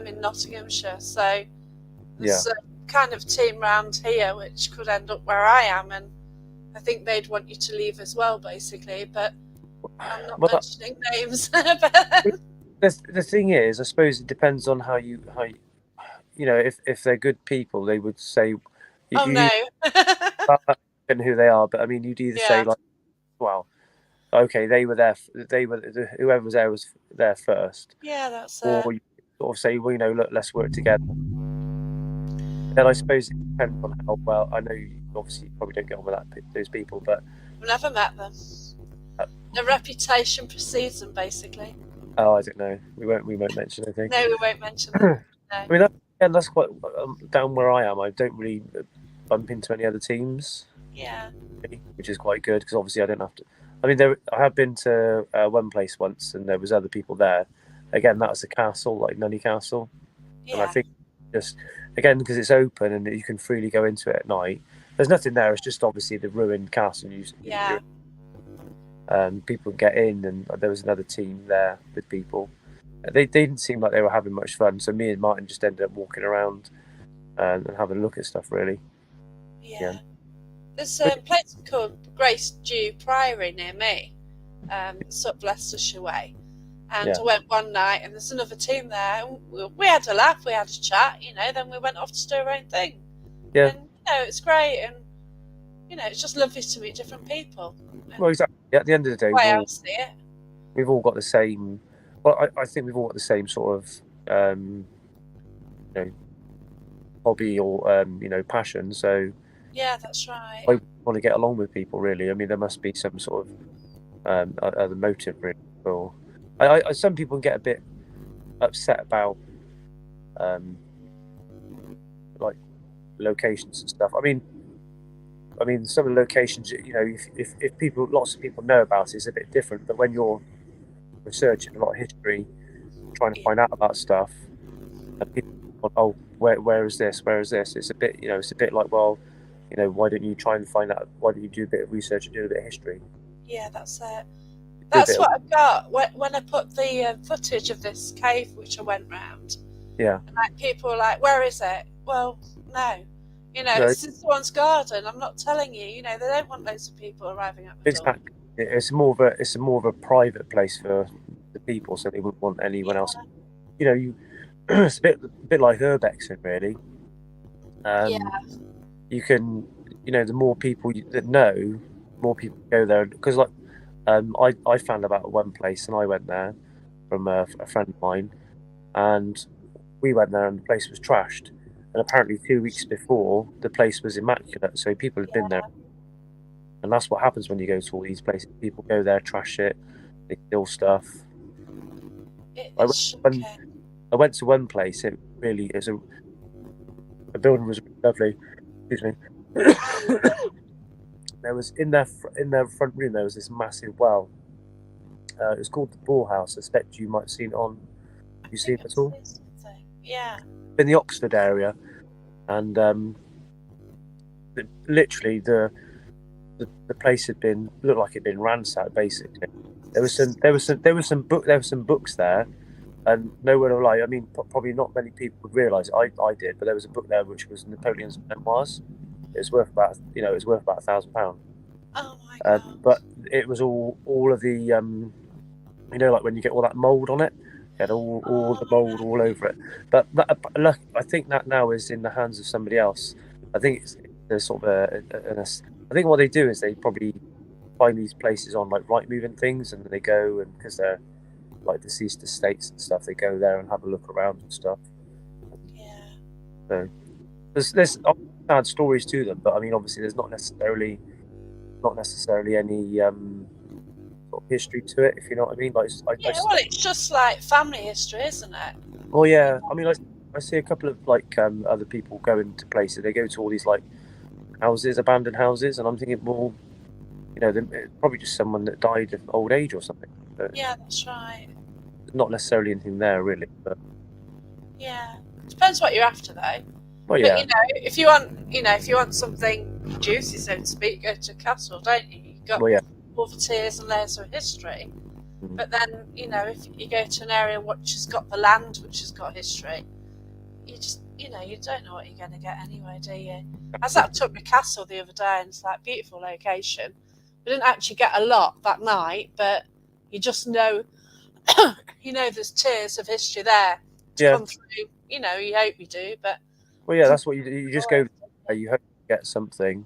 in Nottinghamshire, so Yeah. there's a kind of team round here which could end up where I am, and I think they'd want you to leave as well, basically. But I'm not Well, mentioning names. But the thing is, I suppose it depends on you know, if they're good people, they would say oh no. you and who they are. But I mean, you'd either say Yeah. like, well, okay, they were there. They were whoever was there was there first, Yeah, that's or you sort of say, well, you know, look, let's work together. Then I suppose it depends on how well. I know you obviously probably don't get on with those people, but I've never met them. uh, The reputation precedes them, basically. oh, I don't know. We won't mention anything. No, we won't mention them. I No. mean, that's quite down where I am. I don't really bump into any other teams, Yeah. which is quite good because obviously I don't have to. I mean, I have been to one place once, and there was other people there. Again, that was the castle, like Nunny Castle, and I Yeah. think just again because it's open and you can freely go into it at night. There's nothing there. It's just obviously the ruined castle. Yeah. People get in, and there was another team there with people. They didn't seem like they were having much fun. So me and Martin just ended up walking around and having a look at stuff. Really, yeah. Yeah. There's a place called Grace Dew Priory near me, sort of Leicestershire way. And Yeah. I went one night, and there's another team there. And we had a laugh, we had a chat, then we went off to do our own thing. Yeah. And, it's great. And, it's just lovely to meet different people. Well, exactly. At the end of the day, The way I see it. we've all got the same. Well, I think we've all got the same sort of hobby or passion. So Yeah, that's right. I want to get along with people. Really, I mean, there must be some sort of other motive. Really, or some people get a bit upset about like locations and stuff. I mean, some of the locations, if people, lots of people know about it, it's a bit different. But when you're researching a lot of history, trying to find out about stuff, and people, oh, where is this? Where is this? It's a bit, it's a bit like, well, why don't you try and find out? Why don't you do a bit of research and do a bit of history? Yeah, that's it. That's what I got when I put the footage of this cave which I went round. Yeah. And, like, people were like, "Where is it?" Well, no. It's in someone's garden. I'm not telling you. They don't want loads of people arriving at the door. Exactly. It's more of a private place for the people, so they wouldn't want anyone else. It's a bit like urbexing, really. You can, the more people that know, more people go there. Because, like, I found about one place, and I went there from a friend of mine, and we went there, and the place was trashed. And apparently 2 weeks before, the place was immaculate, so people had been there. And that's what happens when you go to all these places. People go there, trash it, they steal stuff. I went to one place. It really is the building was really lovely. Excuse me. There was in their front room. There was this massive well. It was called the Bull House. I expect you might have seen it on. Have you seen it at all? Yeah. In the Oxford area, and literally the place looked like it'd been ransacked. Basically, there was some books there, and no one will lie. I mean, probably not many people would realise. I did, but there was a book there which was Napoleon's memoirs. It was worth about £1,000. Oh my god! But it was all of the like when you get all that mould on it. Had all the mould all over it, but look, I think that now is in the hands of somebody else. I think it's sort of I think what they do is they probably find these places on like Rightmove and things, and they go, and because they're like deceased estates and stuff, they go there and have a look around and stuff. Yeah. So there's sad stories to them, but I mean, obviously, there's not necessarily any sort of history to it, if you know what I mean. Like, it's just like family history, isn't it? Oh yeah, I mean, I see a couple of like other people going to places. They go to all these like abandoned houses, and I'm thinking, well, it's probably just someone that died of old age or something. But yeah, that's right. Not necessarily anything there, really. But yeah, depends what you're after, though. Well, yeah. But if you want something juicy, so to speak, go to a castle, don't you? You've got all the tiers and layers of history. Mm. But then, if you go to an area which has got the land, which has got history, you just, you don't know what you're going to get anyway, do you? I was at Tuckney Castle the other day, and it's like beautiful location. We didn't actually get a lot that night, but you just know, there's tiers of history there to come through. You hope you do, but. Well, yeah, that's what you do. You just go there, you hope you get something.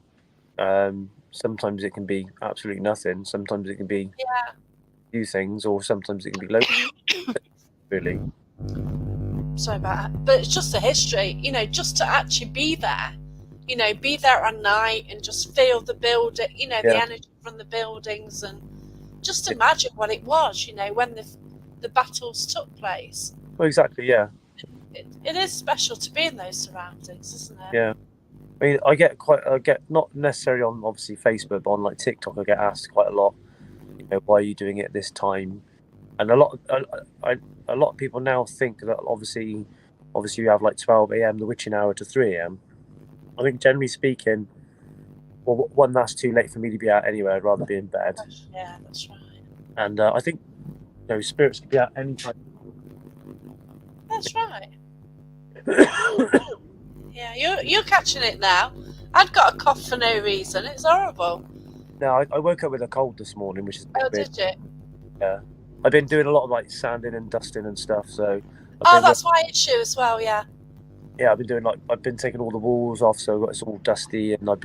Sometimes it can be absolutely nothing. Sometimes it can be a few things, or sometimes it can be loads. Really. Sorry about that. But it's just the history, just to actually be there, be there at night and just feel the building, the energy from the buildings, and just imagine what it was, when the battles took place. Well, exactly, yeah. It is special to be in those surroundings, isn't it? Yeah. I mean, I get not necessarily on obviously Facebook, but on like TikTok, I get asked quite a lot, why are you doing it at this time? And a lot of people now think that obviously you have like 12 a.m. the witching hour to 3 a.m. I think generally speaking, well, one, that's too late for me to be out anyway. I'd rather be in bed. Yeah, that's right. And I think spirits can be out any time. that's right. Yeah, you're catching it now. I'd got a cough for no reason. It's horrible. No, I woke up with a cold this morning, which is a bit Oh, weird. did you? Yeah, I've been doing a lot of like sanding and dusting and stuff. So I've Oh, been that's why it's you as well. Yeah. I've been doing I've been taking all the walls off, so it's all dusty, and I've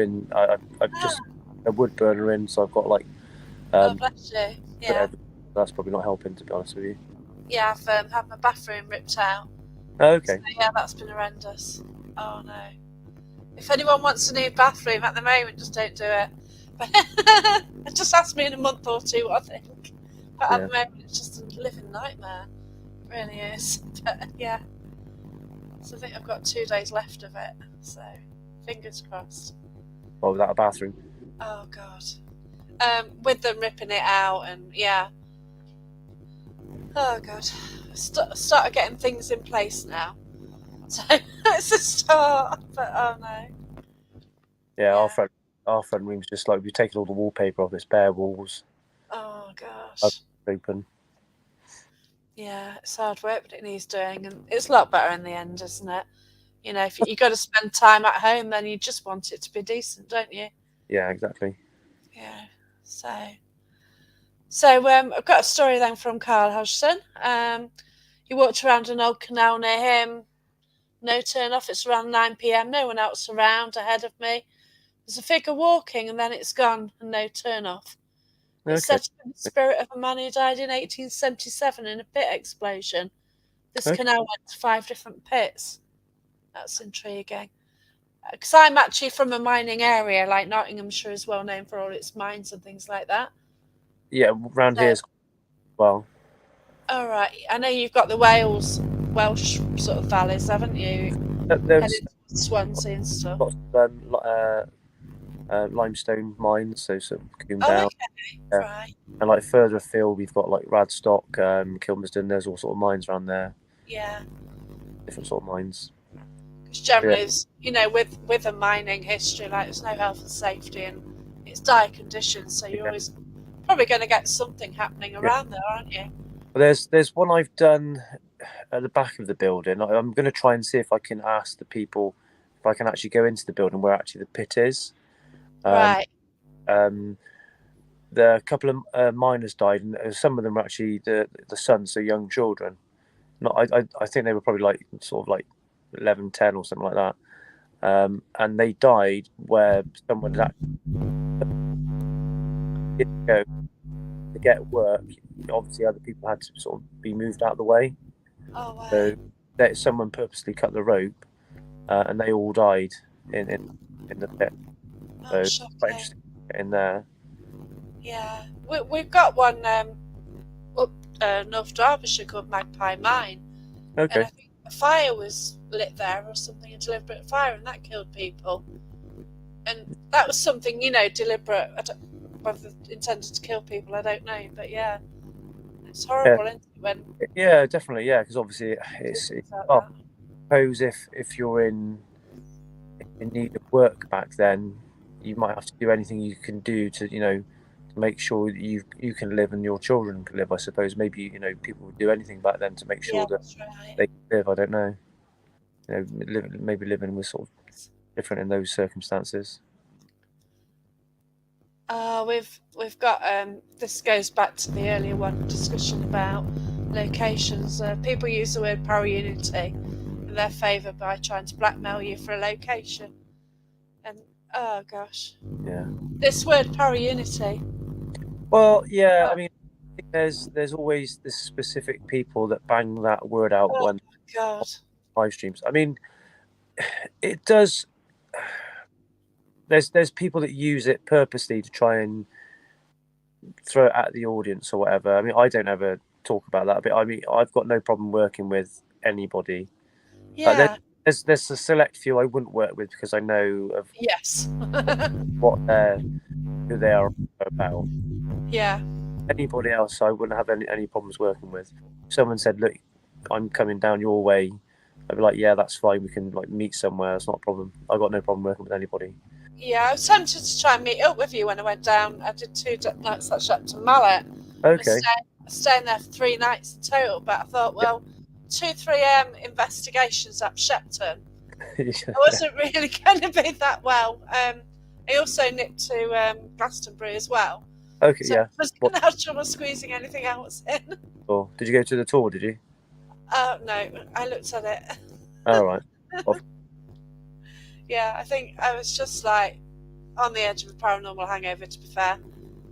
just a wood burner in, so I've got like Oh, bless you. Yeah. that's probably not helping, to be honest with you. Yeah, I've had my bathroom ripped out. Oh, okay. So, yeah, that's been horrendous. Oh no. If anyone wants a new bathroom at the moment, just don't do it. Just ask me in a month or two, I think. But at the moment, it's just a living nightmare. It really is. But yeah. So I think I've got 2 days left of it. So fingers crossed. Well, without a bathroom. Oh God. With them ripping it out and yeah. Oh God. Started getting things in place now. So it's a start, but oh no. Yeah, our front room's just like we've taken all the wallpaper off. It's bare walls. Oh gosh. Open. Yeah, it's hard work, but it needs doing, and it's a lot better in the end, isn't it? You know, if you got to spend time at home, then you just want it to be decent, don't you? Yeah, exactly. Yeah. So I've got a story then from Carl Hodgson. He walked around an old canal near him. No turn off. It's around 9 p.m. No one else around ahead of me. There's a figure walking, and then it's gone, and no turn off. It's said to be the spirit of a man who died in 1877 in a pit explosion. This canal went to 5 different pits. That's intriguing. Because I'm actually from a mining area, like Nottinghamshire is well known for all its mines and things like that. Yeah, round here as well. All right. I know you've got the Welsh sort of valleys, haven't you? There's Swansea and stuff. lots of limestone mines, so sort of Coombe Down. Okay. Right. And like further afield, we've got like Radstock, Kilmersdon. There's all sort of mines around there. Yeah. Different sort of mines. Because generally, you know, with a mining history, like there's no health and safety, and it's dire conditions, so you're always probably going to get something happening around there, aren't you? Well, there's one I've done at the back of the building. I'm going to try and see if I can ask the people if I can actually go into the building where actually the pit is. Right. The couple of miners died, and some of them were actually the sons, so young children. I think they were probably like sort of like 11, 10 or something like that. And they died where someone had actually go to get work. Obviously, other people had to sort of be moved out of the way. Oh wow. So that someone purposely cut the rope, and they all died in the pit. Oh, so it's quite interesting to get in there. Yeah, we've got one up North Derbyshire called Magpie Mine. Okay. And I think a fire was lit there or something, a deliberate fire, and that killed people. And that was something, you know, deliberate. Whether intended to kill people, I don't know. But yeah, it's horrible, isn't it? When yeah, definitely, yeah, because obviously it's I suppose if you're in need of work back then, you might have to do anything you can do to, you know, to make sure that you can live and your children can live. I suppose maybe, you know, people would do anything back then to make sure that they can live. I don't know. You know, maybe living was sort of different in those circumstances. We've got this goes back to the earlier one discussion about locations. People use the word para-unity in their favour by trying to blackmail you for a location. And oh gosh, yeah, this word para-unity. Well, yeah, I mean, there's always the specific people that bang that word out when live streams. I mean, it does. There's people that use it purposely to try and throw it at the audience or whatever. I mean, I don't ever talk about that, but I mean, I've got no problem working with anybody. Yeah. There's a select few I wouldn't work with because I know of what who they are about. Yeah. Anybody else, I wouldn't have any problems working with. If someone said, "Look, I'm coming down your way," I'd be like, "Yeah, that's fine. We can like meet somewhere. It's not a problem. I got no problem working with anybody." Yeah, I was tempted to try and meet up with you when I went down. I did 2 nights actually up to Mallet. Okay. I was staying there for 3 nights in total, but I thought, well, 2-3 a.m. investigations up Shepton. Yeah. I wasn't really going to be that well. I also nipped to Glastonbury as well. Okay, So yeah. I was What? going to have trouble squeezing anything else in. Or did you go to the tour? Did you? No, I looked at it. All right. Yeah, I think I was just like on the edge of a paranormal hangover, to be fair.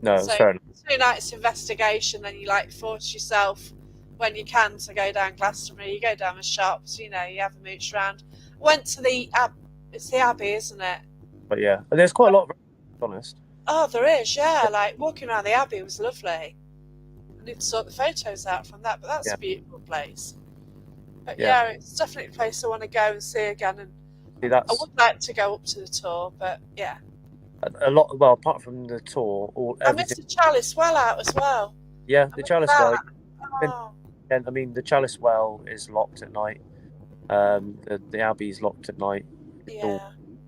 No, So it's fair enough. 2 nights investigation, then you like force yourself when you can to go down Glastonbury. You go down the shops, you have a mooch round. Went to it's the Abbey, isn't it? But yeah, and there's quite a lot of, to be honest. Oh, there is, yeah. Like walking around the Abbey was lovely. I need to sort the photos out from that, but that's a beautiful place. But Yeah. it's definitely a place I want to go and see again. And See, I would like to go up to the tour, but yeah. a lot. Well, apart from the tour, I missed the Chalice Well out as well. Yeah, the Chalice Well. Oh. I mean, the Chalice Well is locked at night. The Abbey is locked at night. It's all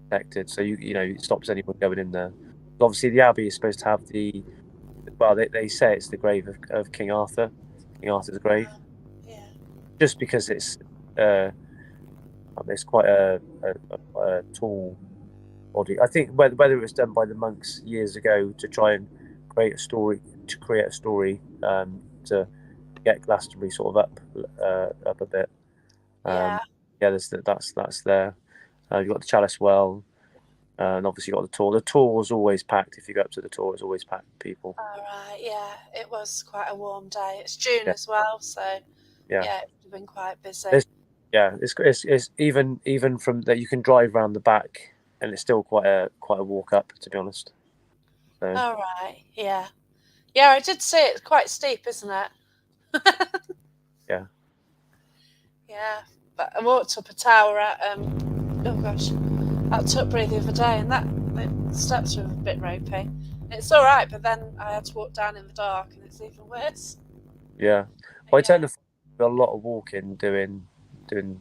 protected, so it stops anyone going in there. Obviously, the Abbey is supposed to have they say it's the grave of King Arthur, King Arthur's grave. Yeah. Just because it's quite a tall body. I think whether it was done by the monks years ago to try and create a story to get Glastonbury sort of up a bit. That's there. You've got the Chalice Well, and obviously you've got the tour. The tour was always packed. If you go up to the tour, it's always packed with people. All right, yeah, it was quite a warm day. It's June as well, so it would have been quite busy. It's even from that you can drive around the back, and it's still quite a walk up, to be honest. So. All right, yeah, I did see it. It's quite steep, isn't it? Yeah. Yeah, but I walked up a tower at Tutbury the other day, and the steps were a bit ropey. It's all right, but then I had to walk down in the dark, and it's even worse. Yeah, well, I tend to do a lot of walking, doing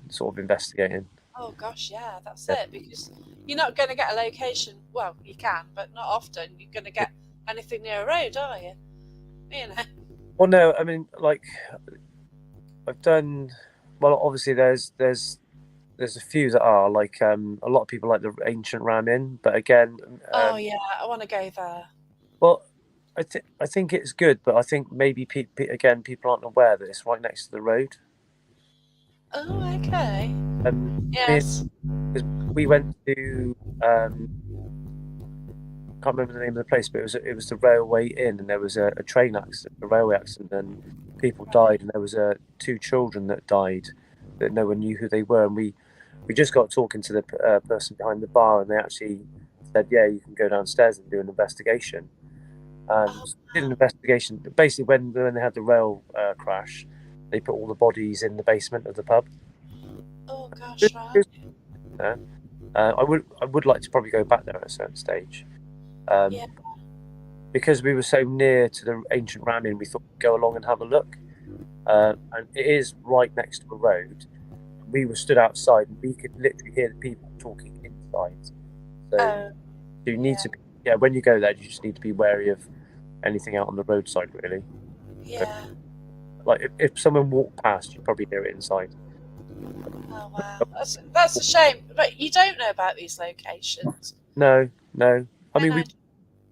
sort of investigating. Oh gosh, yeah, that's it. Because you're not going to get a location. Well, you can, but not often. You're going to get anything near a road, are you? Well, no, I mean, like I've done. Well, obviously, there's a few that are like a lot of people like the ancient Ram Inn, but again. I want to go there. Well, I think it's good, but I think maybe people aren't aware that it's right next to the road. Oh, okay. Yes. We went to can't remember the name of the place, but it was the Railway Inn, and there was a train accident, a railway accident, and people died, and there was 2 children that died that no one knew who they were, and we just got talking to the person behind the bar, and they actually said, yeah, you can go downstairs and do an investigation. And did an investigation. Basically, when they had the rail crash, they put all the bodies in the basement of the pub. Oh gosh, right. I would like to probably go back there at a certain stage. Because we were so near to the ancient Ram Inn, we thought we'd go along and have a look. And it is right next to a road. We were stood outside, and we could literally hear the people talking inside. So you need to be, when you go there, you just need to be wary of anything out on the roadside, really. Yeah. Like if someone walked past, you'd probably hear it inside. Oh wow, that's a shame. But you don't know about these locations. No. I mean,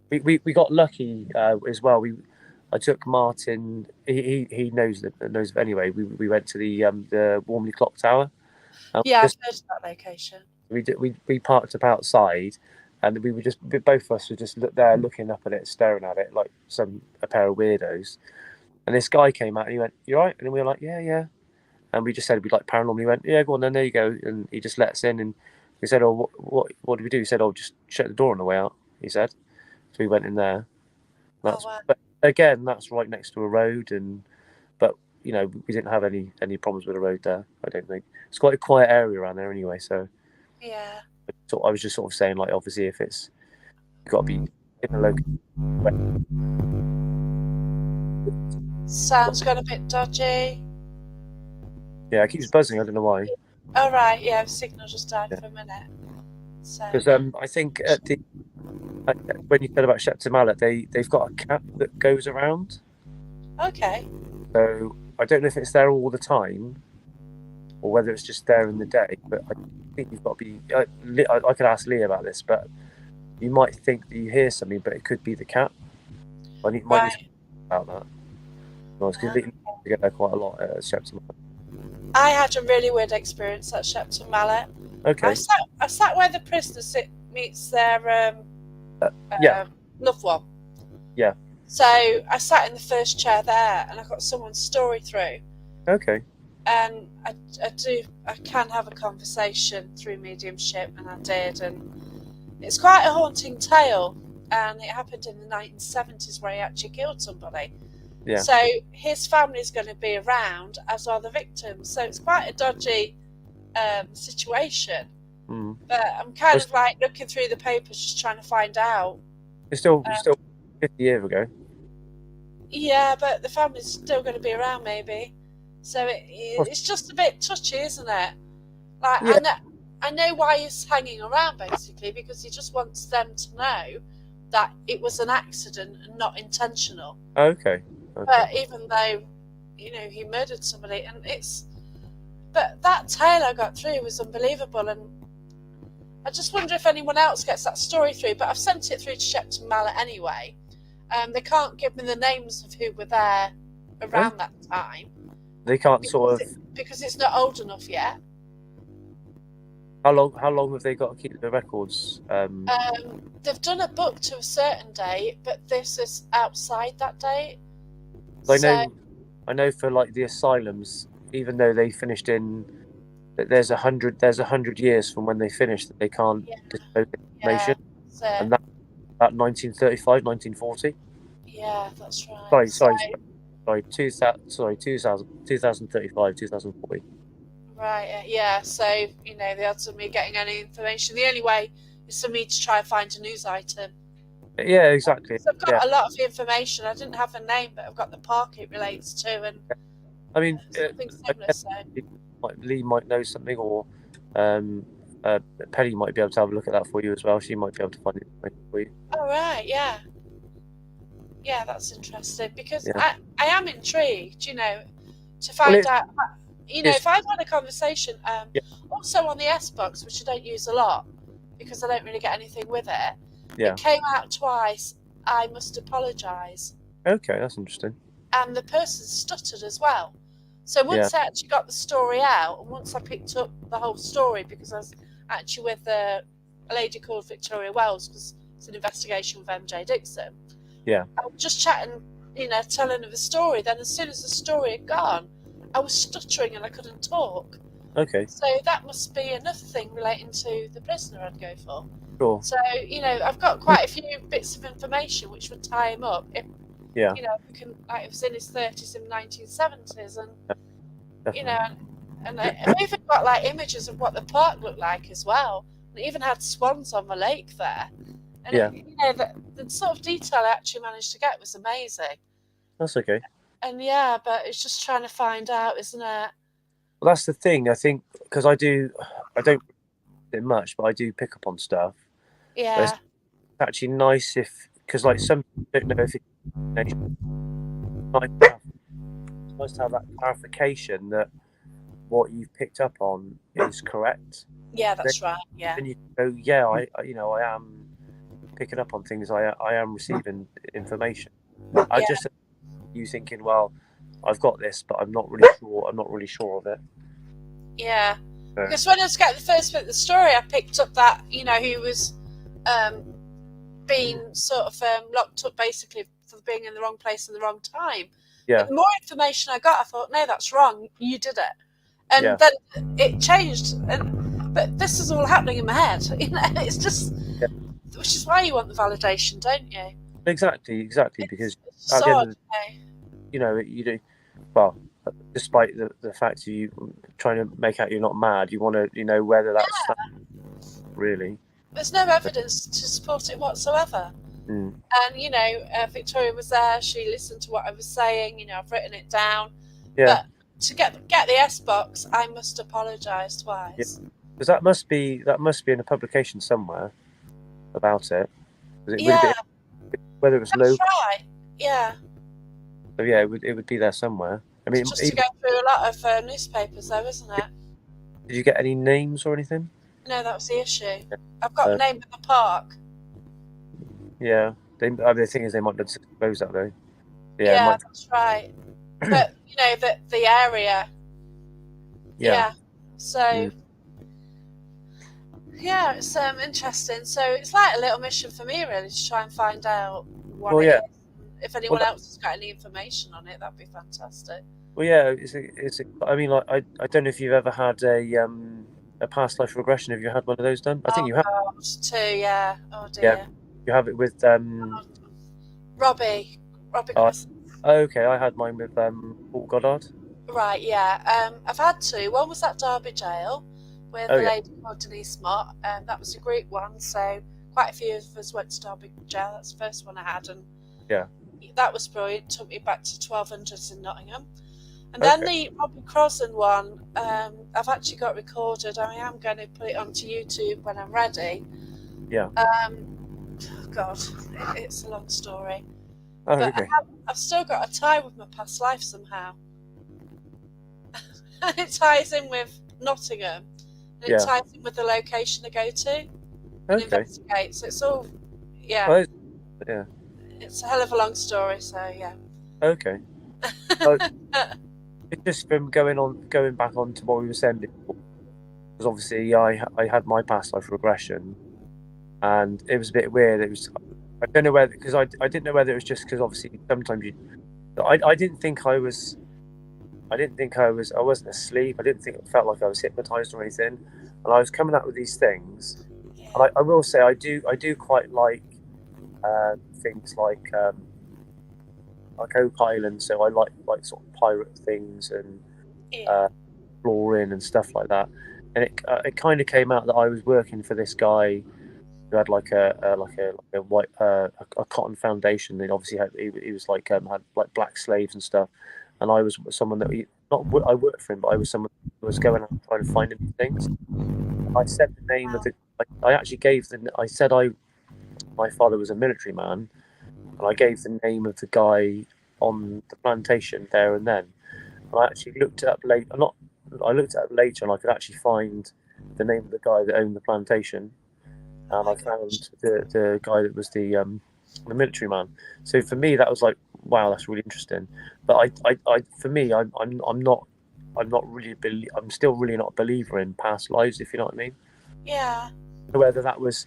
we got lucky as well. I took Martin. He knows of anyway. We went to the Warmley Clock Tower. I've heard of that location. We parked up outside, and both of us were just there looking up at it, staring at it like a pair of weirdos. And this guy came out and he went, "You all right?" And we were like, "Yeah." And we just said we'd like paranormal. He went, "Yeah, go on then, there you go." And he just let us in, and we said, "Oh, what did we do?" He said, "Oh, just shut the door on the way out." He said. So we went in there. But again, that's right next to a road, but we didn't have any problems with the road there. I don't think it's quite a quiet area around there anyway. So yeah. So I was just sort of saying, like, obviously, if you've got to be in a local. Sounds got a bit dodgy. Yeah, it keeps buzzing. I don't know why. Oh right, yeah, the signal just died for a minute. Because I think when you said about Shepton Mallet, they've got a cap that goes around. Okay. So I don't know if it's there all the time, or whether it's just there in the day. But I think you've got to be. I could ask Lee about this, but you might think that you hear something, but it could be the cat. Might need to think about that. Because Lee get there quite a lot at Shepton. I had a really weird experience at Shepton Mallet. Okay. I sat where the prisoner meets their loved one. Yeah. So I sat in the first chair there, and I got someone's story through. Okay. And I can have a conversation through mediumship, and I did, and it's quite a haunting tale, and it happened in the 1970s where he actually killed somebody. Yeah. So his family's going to be around, as are the victims. So it's quite a dodgy situation. Mm. But I'm kind of like looking through the papers, just trying to find out. It's still 50 years ago. Yeah, but the family's still going to be around, maybe. So it's just a bit touchy, isn't it? Like, yeah. I know why he's hanging around, basically, because he just wants them to know that it was an accident and not intentional. Okay. But even though, he murdered somebody, but that tale I got through was unbelievable, and I just wonder if anyone else gets that story through. But I've sent it through to Shepton Mallet anyway. They can't give me the names of who were there around that time. They can't because it's not old enough yet. How long have they got to keep the records? They've done a book to a certain date, but this is outside that date. I know for like the asylums, even though they finished there's 100 years from when they finished that they can't disclose information, and that 1935, 1940. Yeah, that's right. Sorry, 2035, 2040. Right, yeah. So, the odds of me getting any information, the only way is for me to try and find a news item. Yeah, exactly. So I've got a lot of information. I didn't have a name, but I've got the park it relates to, and I mean, something similar. Lee might know something, or Penny might be able to have a look at that for you as well. She might be able to find information for you. Oh, right, yeah. Yeah, that's interesting, because I am intrigued, to find out, if I've had a conversation, also on the S-Box, which I don't use a lot, because I don't really get anything with it, it came out twice, I must apologise. Okay, that's interesting. And the person stuttered as well. So once I actually got the story out, and once I picked up the whole story, because I was actually with a lady called Victoria Wells, because it's an investigation with MJ Dixon. Yeah. I was just chatting, telling her the story. Then as soon as the story had gone, I was stuttering and I couldn't talk. Okay. So that must be another thing relating to the prisoner I'd go for. Sure. So, I've got quite a few bits of information which would tie him up. If, yeah. It was in his 30s and 1970s, and and I've even got like images of what the park looked like as well. And it even had swans on the lake there. And the sort of detail I actually managed to get was amazing. That's okay. And but it's just trying to find out, isn't it? Well, that's the thing. I think because I don't do much, but I do pick up on stuff. Yeah. It's actually nice because like some people don't know if it's nice to have that clarification that what you've picked up on is correct. Yeah, that's right. Yeah. And you go, I am picking up on things. I am receiving information. I just you thinking, well, I've got this, but I'm not really sure. I'm not really sure of it. Yeah, because when I was getting the first bit of the story, I picked up that he was being sort of locked up basically for being in the wrong place at the wrong time. Yeah. But the more information I got, I thought, no, that's wrong. You did it, and then it changed. But this is all happening in my head. It's just, which is why you want the validation, don't you? Exactly. Because at the end of the, you do well. Despite the fact you trying to make out you're not mad, you want to know whether that's really. There's no evidence to support it whatsoever. Mm. And Victoria was there. She listened to what I was saying. I've written it down. Yeah. But to get the S-Box, I must apologise twice. Because that must be in a publication somewhere about it. Whether it was local. Right. Yeah. So it would be there somewhere. I mean, it's just to go through a lot of newspapers, though, isn't it? Did you get any names or anything? No, that was the issue. Yeah. I've got the name of the park. Yeah. The thing is, they might not disclose that though. Yeah, it Yeah, might. that's right. But you know the area. Yeah. Yeah. So Mm. yeah, it's interesting. So it's like a little mission for me, really, to try and find out what Well, it yeah. is. If Well, anyone else has got any information on it, that'd be fantastic. well, yeah. I mean, like, I don't know if you've ever had a past life regression. Have you had one of those done? I think Oh you have. God, too. Yeah. Oh Yeah. dear. You have it with Oh, Robbie. Robbie Oh, Chris. okay. I had mine with Paul Goddard. Right. Yeah. I've had two. One was at Derby Jail with Oh a yeah. lady called Denise Mott, and that was a Greek one. So quite a few of us went to Derby Jail. That's the first one I had, and Yeah. that was brilliant. Took me back to 1200s in Nottingham. And then Okay. the Robbie Crossan one, I've actually got recorded. I am going to put it onto YouTube when I'm ready. Yeah. God, it's a long story. Oh, But okay. I've still got a tie with my past life somehow. It ties in with Nottingham. And it Yeah. ties in with the location I go to and Okay. investigate. So it's all, yeah, Well, yeah. it's a hell of a long story. So, yeah. Okay. Oh, it's just from going back on to what we were saying before, because obviously I had my past life regression, and it was a bit weird. It was I don't know whether because I didn't know whether it was just because obviously sometimes you I didn't think I wasn't asleep. I didn't think it felt like I was hypnotized or anything, and I was coming out with these things. And Yeah. I will say I do quite like things like Oak Island, so I like sort of pirate things and Yeah. uh, exploring and stuff like that. And it kind of came out that I was working for this guy who had like a white a cotton foundation. And obviously he was like had like black slaves and stuff. And I was someone that I worked for him, but I was someone who was going out trying to find him things. I said the name of Wow. the. I actually gave the. I said my father was a military man, and I gave the name of the guy on the plantation there and then. And I actually looked it up late. Not. I looked it up later, and I could actually find the name of the guy that owned the plantation, Oh and my I gosh. found the guy that was the military man. So for me, that was like, wow, that's really interesting. But for me, I'm not really I'm still really not a believer in past lives, if you know what I mean. Yeah. Whether that was,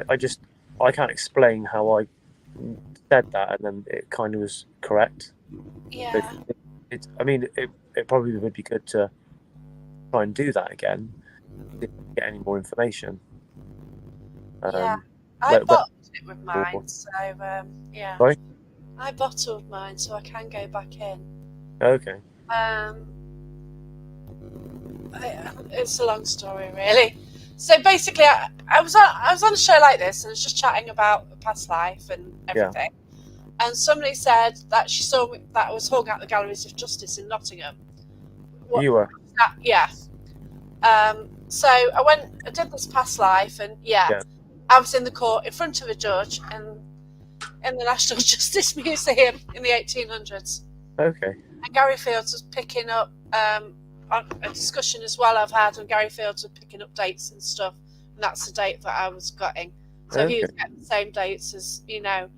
I just I can't explain how I said that, and then it kind of was correct. So Yeah. I mean, it probably would be good to try and do that again to get any more information. Yeah. Um, I where, bottled it with or, mine. So, yeah. sorry? I bottled mine so I can go back in. Okay. Um, it's a long story, really. So basically, I was on a show like this and I was just chatting about past life and Yeah. everything. And somebody said that she saw me, that I was hung out the Galleries of Justice in Nottingham. What? You were. Yeah. So I did this past life, and yeah, Yeah. I was in the court in front of a judge and in the National Justice Museum in the 1800s. Okay. And Gary Fields was picking up on a discussion as well I've had, and Gary Fields was picking up dates and stuff, and that's the date that I was getting. So he Okay. was getting the same dates as, you know.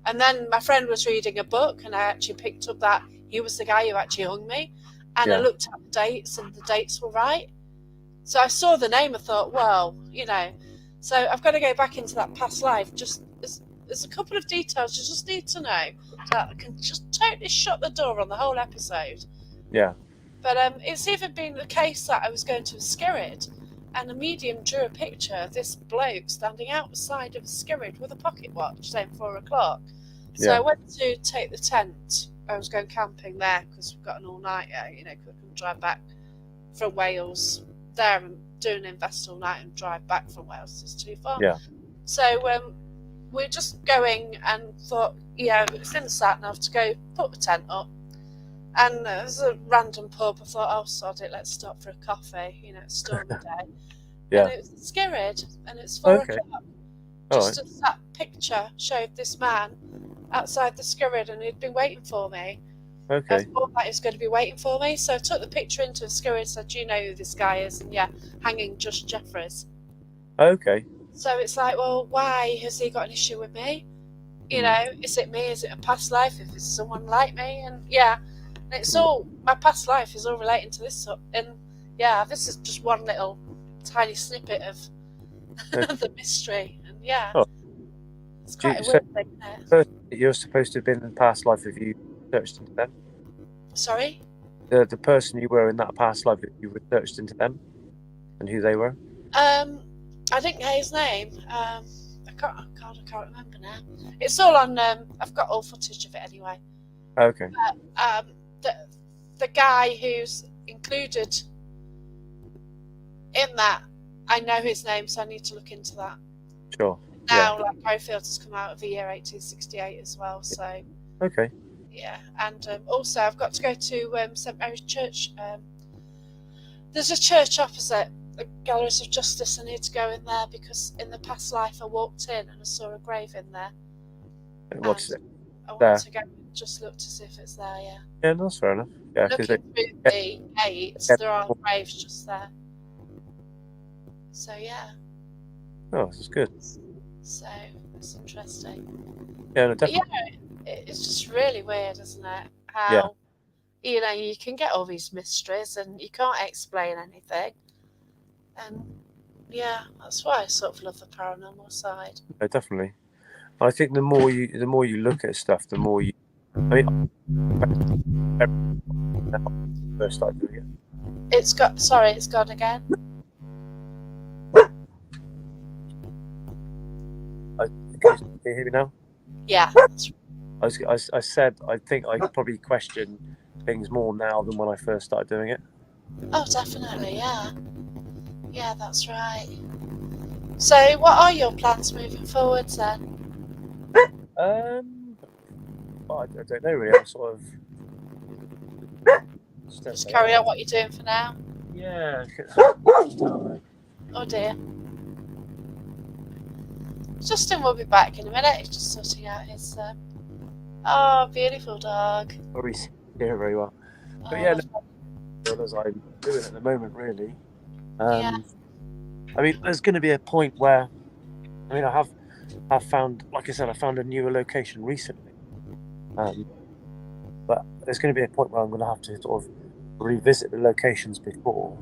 And then my friend was reading a book, and I actually picked up that he was the guy who actually hung me. And I Yeah. looked at the dates, and the dates were right. So I saw the name, I thought, well, you know. So I've got to go back into that past life. Just there's a couple of details you just need to know that I can just totally shut the door on the whole episode. Yeah. But it's even been the case that I was going to a skirrid, and a medium drew a picture of this bloke standing outside of a skirrid with a pocket watch saying 4 o'clock. So Yeah. I went to take the tent. I was going camping there because we've got an all-nighter, you know, because we can drive back from Wales there and do an invest all night and drive back from Wales. It's too far. Yeah. So we're just going and thought, yeah, it's in the sat nav to go put the tent up. And there's a random pub. I thought, oh, sod it, let's stop for a coffee. You know, it's a stormy day. Yeah. And it was skirrid, and it's 4 Okay. o'clock. All Just right. as that picture showed this man outside the skirrid, and he'd been waiting for me. Okay. I thought that he was going to be waiting for me, so I took the picture into a scurry and said, "Do you know who this guy is?" And yeah, hanging just Jeffries. Okay. So it's like, well, why has he got an issue with me? You know, is it me? Is it a past life? If it's someone like me? And yeah, and it's all, my past life is all relating to this. And yeah, this is just one little tiny snippet of the mystery. And yeah, Oh. it's So quite a weird thing, isn't it? first, you're supposed to have been in past life if you searched into them. Sorry? The person you were in that past life, if you researched into them and who they were. I didn't get his name. I can't remember now. It's all on. I've got all footage of it anyway. Okay. The guy who's included in that, I know his name, so I need to look into that. Sure. Now, like Crowfield has come out of the year 1868 as well, so. Okay. Yeah, and also I've got to go to St Mary's Church. There's a church opposite the Galleries of Justice. I need to go in there because in the past life I walked in and I saw a grave in there. What's it? I want to go and just look to see if it's there, yeah. Yeah, that's fair enough. Yeah, looking through the gates, there are graves just there. So yeah. Oh, this is good. So it's interesting. Yeah, no, definitely. Yeah, it's just really weird, isn't it? How you know, you can get all these mysteries and you can't explain anything. And yeah, that's why I sort of love the paranormal side. No, definitely. I think the more you look at stuff, the more you. I mean, first started doing it. It's gone again. Can you hear me now? Yeah. I said I think I probably question things more now than when I first started doing it. Oh, definitely, yeah. Yeah, that's right. So, what are your plans moving forward then? I don't know really. I'm sort of just carry on what you're doing for now. Yeah. Oh dear. Justin will be back in a minute. He's just sorting out his. Oh, beautiful dog. Probably hear very well. But yeah, as I'm doing at the moment, really. Yeah. I mean, there's going to be a point where, I mean, I've found, like I said, I found a newer location recently. But there's going to be a point where I'm going to have to sort of revisit the locations before.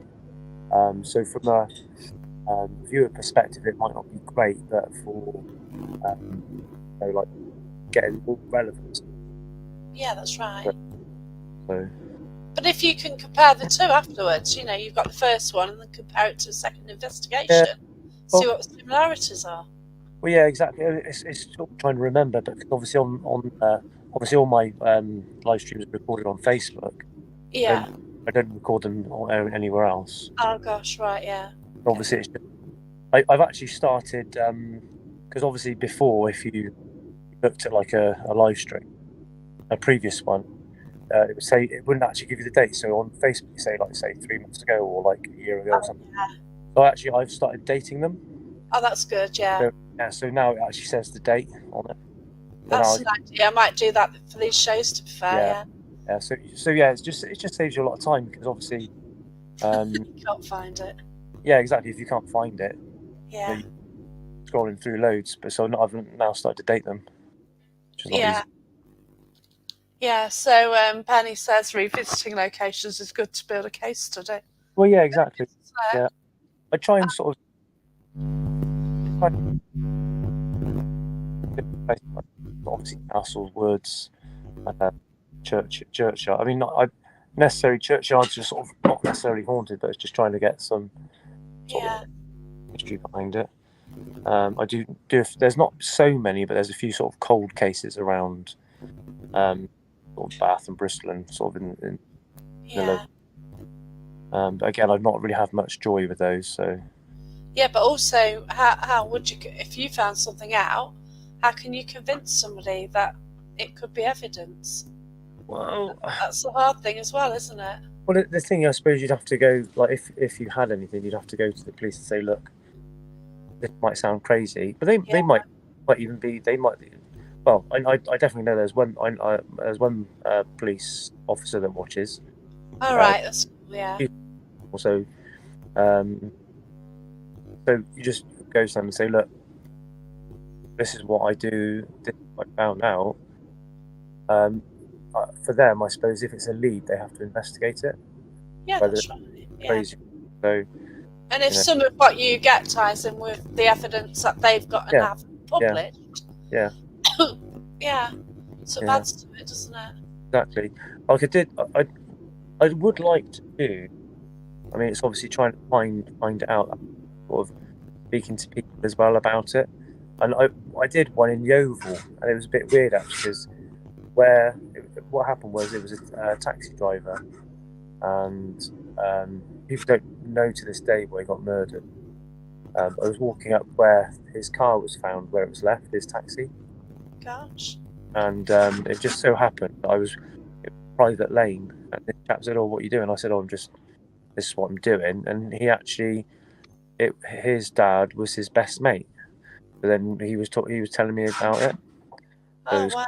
So from a viewer perspective, it might not be great, but for like getting more relevance. Yeah, that's right. So. But if you can compare the two afterwards, you know, you've got the first one and then compare it to a second investigation, see what the similarities are. Well, yeah, exactly. It's sort of trying to remember, but obviously obviously all my live streams are recorded on Facebook. Yeah. I don't record them anywhere else. Oh gosh, right, yeah. Obviously, it's just, I've actually started because obviously before, if you looked at like a live stream, a previous one, it would say it wouldn't actually give you the date. So on Facebook, you say 3 months ago or like a year ago or something. Yeah. So actually, I've started dating them. Oh, that's good. Yeah. So now it actually says the date on it. That's an idea. I might do that for these shows. To be fair, yeah. So yeah, it just saves you a lot of time because obviously you can't find it. Yeah, exactly. If you can't find it, yeah, scrolling through loads. But so I've now started to date them. Which is not easy. Yeah, so Penny says revisiting locations is good to build a case study. Well, yeah, exactly. Yeah, I try and sort of obviously castles, woods, churchyard. I mean, not necessarily churchyards are sort of not necessarily haunted, but it's just trying to get some sort of history behind it. I do. There's not so many, but there's a few sort of cold cases around. Sort of Bath and Bristol and sort of in the but again, I've not really had much joy with those. So yeah, but also, how would you, if you found something out, how can you convince somebody that it could be evidence? Well, that's the hard thing as well, isn't it? Well, the thing I suppose you'd have to go, like if you had anything, you'd have to go to the police and say, look, this might sound crazy, but they might even be. They might be. Well, I definitely know there's one police officer that watches. All right, that's cool, yeah. Also, so you just go to them and say, look, this is what I do. This is what I found out. For them, I suppose if it's a lead, they have to investigate it. Yeah, Whether that's it's right. Yeah. crazy. So, And if you know, some of what you get ties in with the evidence that they've got and yeah, have yeah, published, yeah, yeah, so yeah, adds to it, doesn't it? exactly. Like I would like to do. I mean, it's obviously trying to find it out, sort of speaking to people as well about it. And I did one in Yeovil, and it was a bit weird actually, because what happened was it was a taxi driver, and people don't know to this day where he got murdered. I was walking up where his car was found, where it was left, his taxi, Gosh. and it just so happened that I was in a private lane, and this chap said, "Oh, what are you doing?" I said, "Oh, this is what I'm doing," and he actually, his dad was his best mate. But then he was telling me about it, so it Oh, was wow.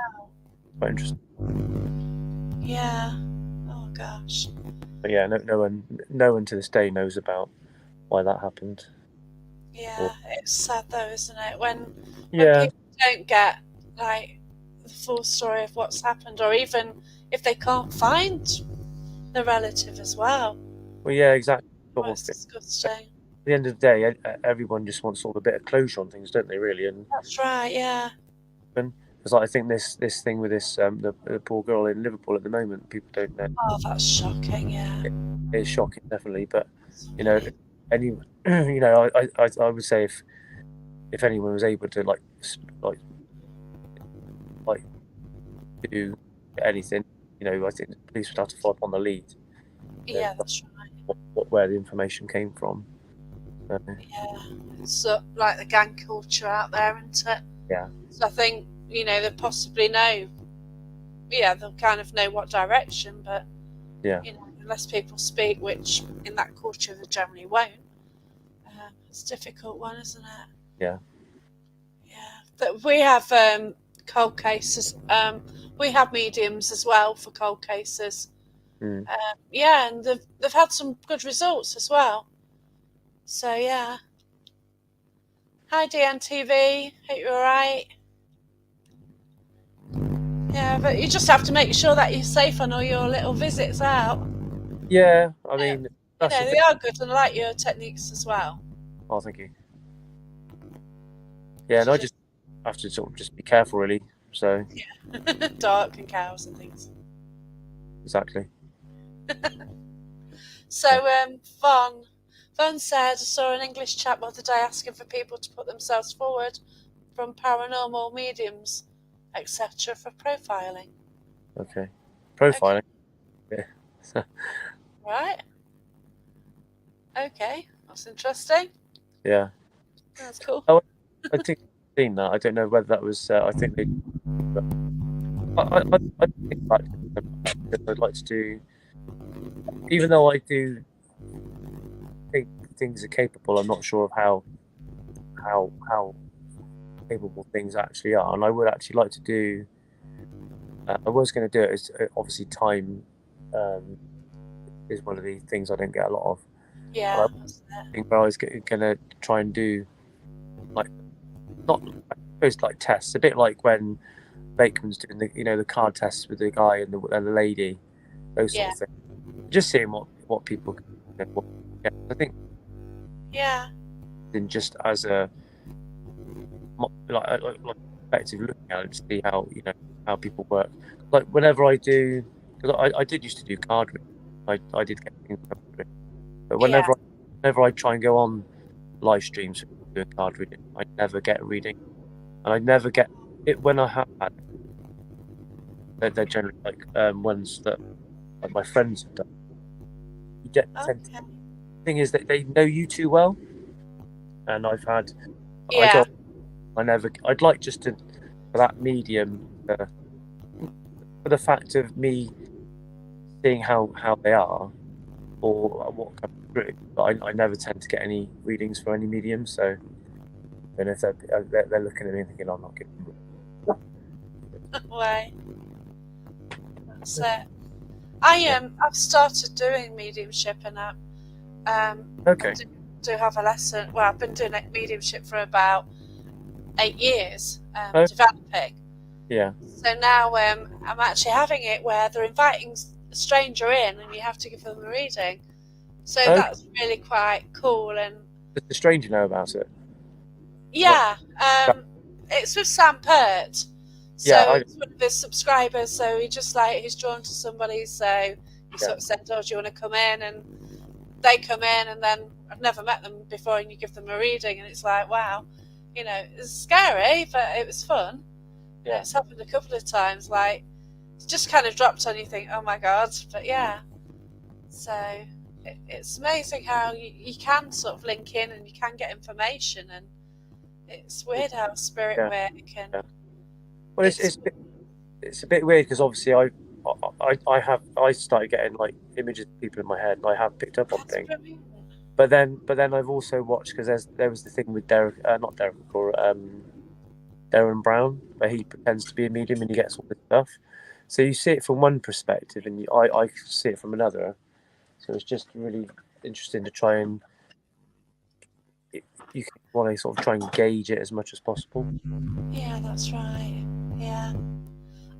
quite interesting. Yeah. Oh, gosh. But yeah, no one to this day knows about why that happened. Or Yeah, it's sad though, isn't it? When yeah, people don't get like the full story of what's happened, or even if they can't find the relative as well. well, yeah, exactly. Oh, Sort it's of. At disgusting. the end of the day, everyone just wants sort of a bit of closure on things, don't they? Really, That's right, yeah. because I think this thing with this the poor girl in Liverpool at the moment, people don't know. Oh, that's shocking, yeah. It is shocking, definitely. But you know, Absolutely. any you know, I would say if anyone was able to like like do anything, I think the police would have to follow up on the lead, Yeah, that's right. where the information came from. Yeah. It's like the gang culture out there, isn't it? Yeah, So I think, they possibly know, yeah, they'll kind of know what direction, but, yeah, unless people speak, which in that culture they generally won't, it's a difficult one, isn't it? yeah. Yeah. But we have cold cases. We have mediums as well for cold cases. Mm. Yeah, and they've had some good results as well. So yeah. Hi DNTV, hope you're alright. Yeah, but you just have to make sure that you're safe on all your little visits out. Yeah, I Yeah. mean, that's the thing. They are good and I like your techniques as well. Oh, thank you. Yeah, and You I just have to sort of just be careful, really. So just dark and cows and things. exactly. So Yeah. Von said, I saw an English chap the other day asking for people to put themselves forward from paranormal mediums, etc. for profiling. Okay. Okay, Profiling. Yeah. right. Okay, that's interesting. Yeah. That's cool. Oh, I think I've seen that. I don't know whether that was. I think they. But I think about it because I'd like to do. Even though I do think things are capable, I'm not sure of how capable things actually are, and I would actually like to do. I was going to do it. Is obviously time is one of the things I don't get a lot of. And I Yeah, that's it. think I was going to try and do like not I suppose like tests, a bit like when Bateman's doing the card tests with the guy and the lady, those sort Yeah, of things. Just seeing what people what, yeah, I think yeah, in just as a like perspective looking at it to see how people work. Like whenever I do, because I did used to do card reading. I did get things from card reading. But yeah. whenever I try and go on live streams doing card reading, I never get a reading, and I never get it when I have had. They're generally like ones that like my friends have done. You get Okay. thing is that they know you too well, and I Yeah, go I never I'd like just to for that medium for the fact of me seeing how they are or what comes through. But I never tend to get any readings for any medium, so then if they're looking at me and thinking, I'm not giving them. way. That's it. I've started doing mediumship, and Okay. I do have a lesson. Well, I've been doing mediumship for about 8 years, Oh, developing. yeah. So now I'm actually having it where they're inviting a stranger in, and you have to give them a reading. So Okay. that's really quite cool. And Does the stranger know about it? Not. yeah, it's with Sam Pert. So Yeah. it's one of his subscribers. So he's drawn to somebody. So he Yeah. sort of said, "Oh, do you want to come in?" And they come in, and then I've never met them before, and you give them a reading, and it's like, wow, it's scary, but it was fun. Yeah. It's happened a couple of times. Like it's just kind of dropped on you, think, oh my god, but yeah. So it's amazing how you can sort of link in and you can get information, and it's weird how spirit Yeah. work and Yeah. Well, it's a bit weird because obviously I started getting like images of people in my head, and I have picked up on that's things. brilliant. But then I've also watched because there was the thing with Derek, not Derek or Darren Brown, where he pretends to be a medium and he gets all this stuff. So you see it from one perspective, and I see it from another. So it's just really interesting to try and you want to sort of try and gauge it as much as possible. Yeah, that's right. Yeah.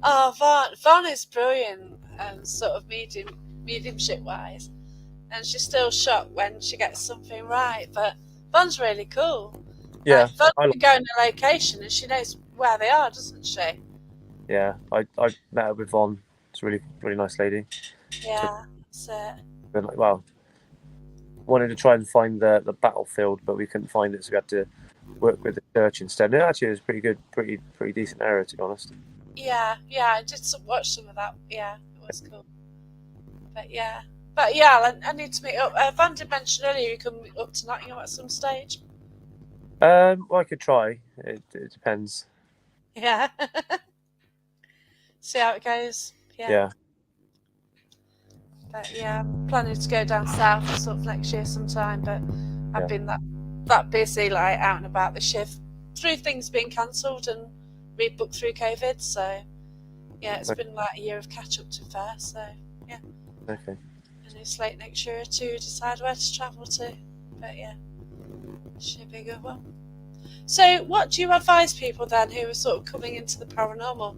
Oh, Vaughn is brilliant and sort of mediumship wise, and she's still shocked when she gets something right. But Vaughn's really cool. Yeah, Vaugn I can go in a location and she knows where they are, doesn't she? yeah I met her with Von. It's a really nice lady. Yeah, that's it. Been like, well, wanted to try and find the battlefield, but we couldn't find it, so we had to work with the church instead. And actually, it was pretty good, pretty decent area, to be honest. Yeah, I did watch some of that. Yeah, it was cool. But yeah, I need to meet up. Van did mention earlier you can meet up to Nottingham at some stage. Well, I could try. It depends. Yeah, see how it goes. Yeah, Yeah, but yeah, I'm planning to go down south sort of next year sometime. But I've yeah, been that busy, like out and about this year, through things being cancelled and rebooked through COVID. So yeah, it's been like a year of catch up to fair. So yeah, okay. and it's late next year to decide where to travel to. But yeah, should be a good one. So, what do you advise people then who are sort of coming into the paranormal?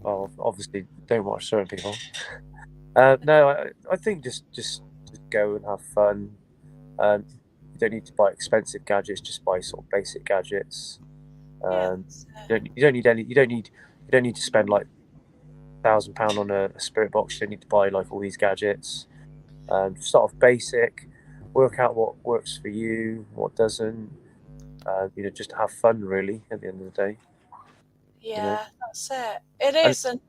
Well, obviously, don't watch certain people. No, I think just go and have fun. You don't need to buy expensive gadgets. Just buy sort of basic gadgets. Yeah, You don't need any. You don't need to spend like £1,000 on a spirit box. You don't need to buy like all these gadgets. Just start off basic. Work out what works for you, what doesn't. Just have fun really at the end of the day. yeah, that's it. It And is, and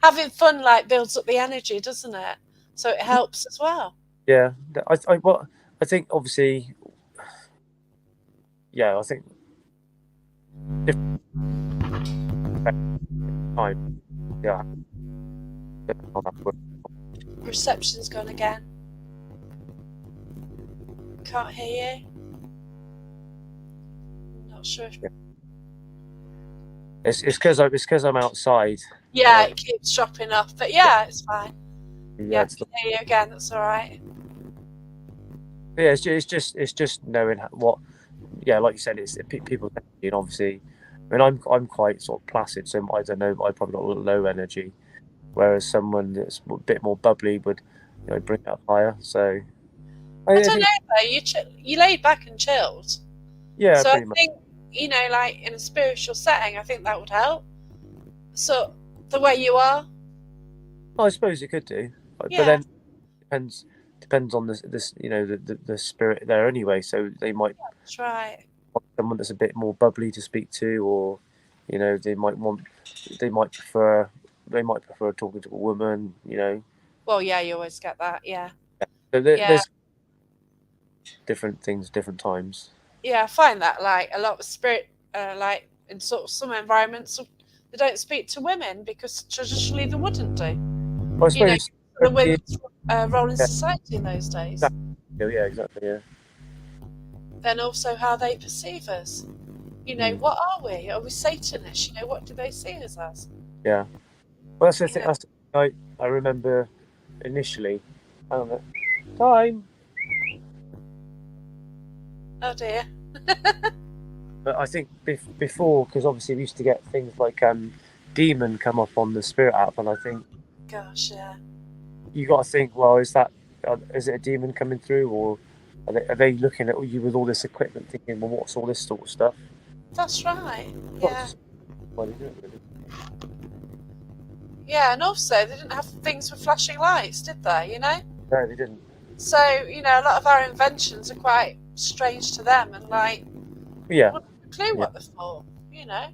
having fun like builds up the energy, doesn't it? So it helps as well. yeah, I think obviously, yeah, I think different time, yeah, how that works. Reception's gone again. Can't hear you. Not sure. Yeah. It's because I'm outside. Yeah, it keeps dropping off, but yeah, it's fine. Yeah, I can hear you again. That's all right. yeah. It's just knowing what. Yeah, like you said, it's people's energy, and obviously, I mean, I'm quite sort of placid, so I don't know, I probably got a little low energy, whereas someone that's a bit more bubbly would, bring it up higher. So I I don't think, know though. You laid back and chilled, yeah, so I pretty much. think like in a spiritual setting, I think that would help. So the way you are, I suppose it could do, but yeah, then depends on the spirit there anyway. So they might that's right. want someone that's a bit more bubbly to speak to, or they might prefer talking to a woman. Well, yeah, you always get that. Yeah, So yeah, there's different things, different times. yeah. I find that like a lot of spirit, like in sort of some environments, they don't speak to women because traditionally they wouldn't do. I You know, suppose. the women's role in Yeah, society in those days. yeah, exactly. Yeah. Then also how they perceive us. You know, Mm. what are we? Are we Satanists? You know, what do they see us as? Yeah. Well, that's the You thing. know, That's the thing I remember initially. I don't know. Time. oh dear. But I think before, because obviously we used to get things like demon come up on the spirit app, and I think Gosh, yeah. you got to think, well, is it a demon coming through, or are they looking at you with all this equipment, thinking, well, what's all this sort of stuff? That's right. Not Yeah. just why they do it, really. Yeah, and also they didn't have things with flashing lights, did they? You know? No, they didn't. So, you know, a lot of our inventions are quite strange to them and like, Yeah, wouldn't have a clue yeah. what they're for, you know?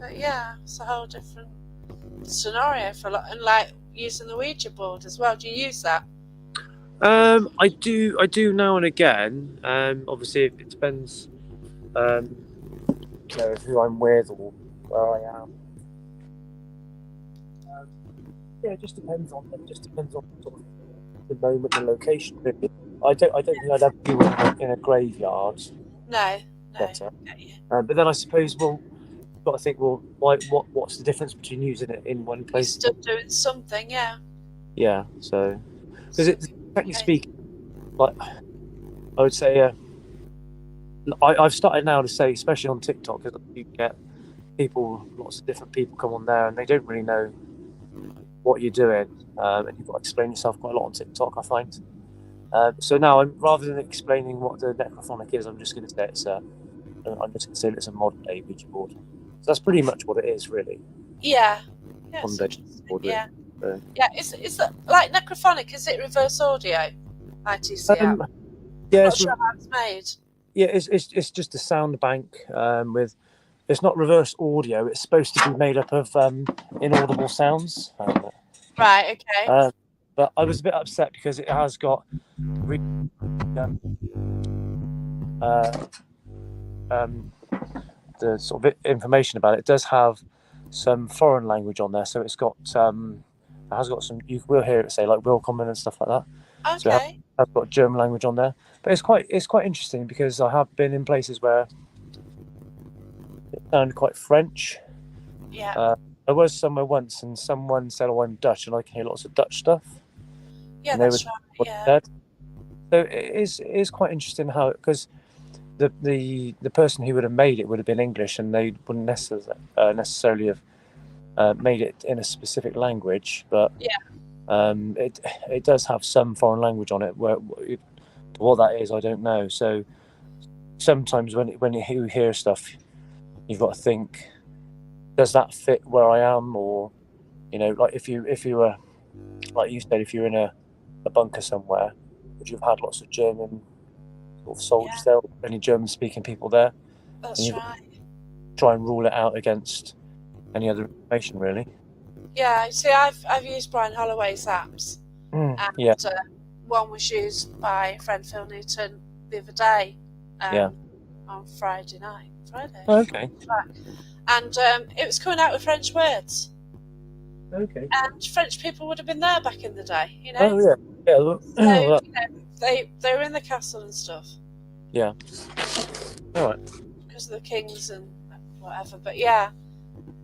But yeah, it's a whole different scenario for a lot. And like using the Ouija board as well. Do you use that? I do now and again. Obviously, it depends, who I'm with or where I am. Yeah, it just depends on sort of the moment, the location. Really. I don't think I'd have to do it in a graveyard. No, no. Better. Get you. But then I suppose, well, you've got to think, well, what's the difference between using it in one You're place? still doing something, yeah. Yeah, so because So, it's technically okay. speaking, like I would say, I've started now to say, especially on TikTok, because you get lots of different people come on there, and they don't really know what you're doing, and you've got to explain yourself quite a lot on TikTok, I find. So now, rather than explaining what the necrophonic is, I'm just going to say it's a modern day Ouija board. So that's pretty much what it is, really. Yeah. Yeah, it's Modern day interesting. board, really. Yeah. So, Yeah, is that like necrophonic? Is it reverse audio? ITC app? yeah, Not sure how it's made. it's just a sound bank with. It's not reverse audio. It's supposed to be made up of inaudible sounds. Right, okay. But I was a bit upset because it has got the sort of information about it. It does have some foreign language on there, so it has got some. You will hear it say like "willkommen" and stuff like that. So Okay. has got German language on there, but it's quite interesting because I have been in places where it sounded quite French. Yeah. I was somewhere once and someone said, "Oh, I'm Dutch," and I can hear lots of Dutch stuff, Yeah, and they were that's right. what Yeah. they said. So it is quite interesting how, because the person who would have made it would have been English, and they wouldn't necessarily have made it in a specific language, but Yeah. it does have some foreign language on it. What that is, I don't know. So sometimes when you hear stuff, you've got to think, does that fit where I am, or like if you were, like you said, if you're in a bunker somewhere, would you have had lots of German sort of soldiers Yeah, there, or any German speaking people there? And that's you've got to right. try and rule it out against any other information, really. Yeah, see, I've used Brian Holloway's apps, Yeah, and one was used by friend Phil Newton the other day, yeah. on Friday night. Friday. Okay. And it was coming out with French words, Okay. and French people would have been there back in the day, you know. Oh yeah, yeah. Look, So well, you know, they were in the castle and stuff yeah. All right. because of the kings and whatever. But yeah,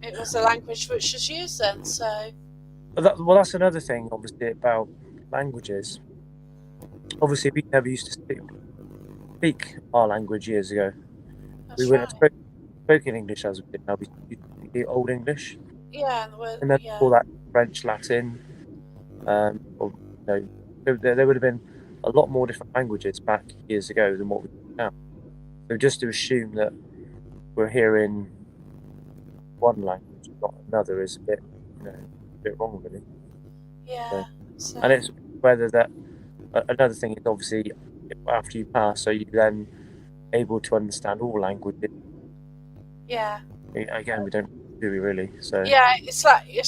it was a language which was used then. So Well, that's another thing, obviously, about languages. Obviously, we never used to speak our language years ago. that's We wouldn't right. have spoken English as we did now. We speak Old English, Yeah, and the word, and then yeah, all that French, Latin, or there would have been a lot more different languages back years ago than what we do now. So just to assume that we're hearing one language and not another is a bit wrong, really. yeah. So, So and it's whether that another thing is obviously after you pass, are you then able to understand all languages? yeah, Again, we don't do we really. So yeah. It's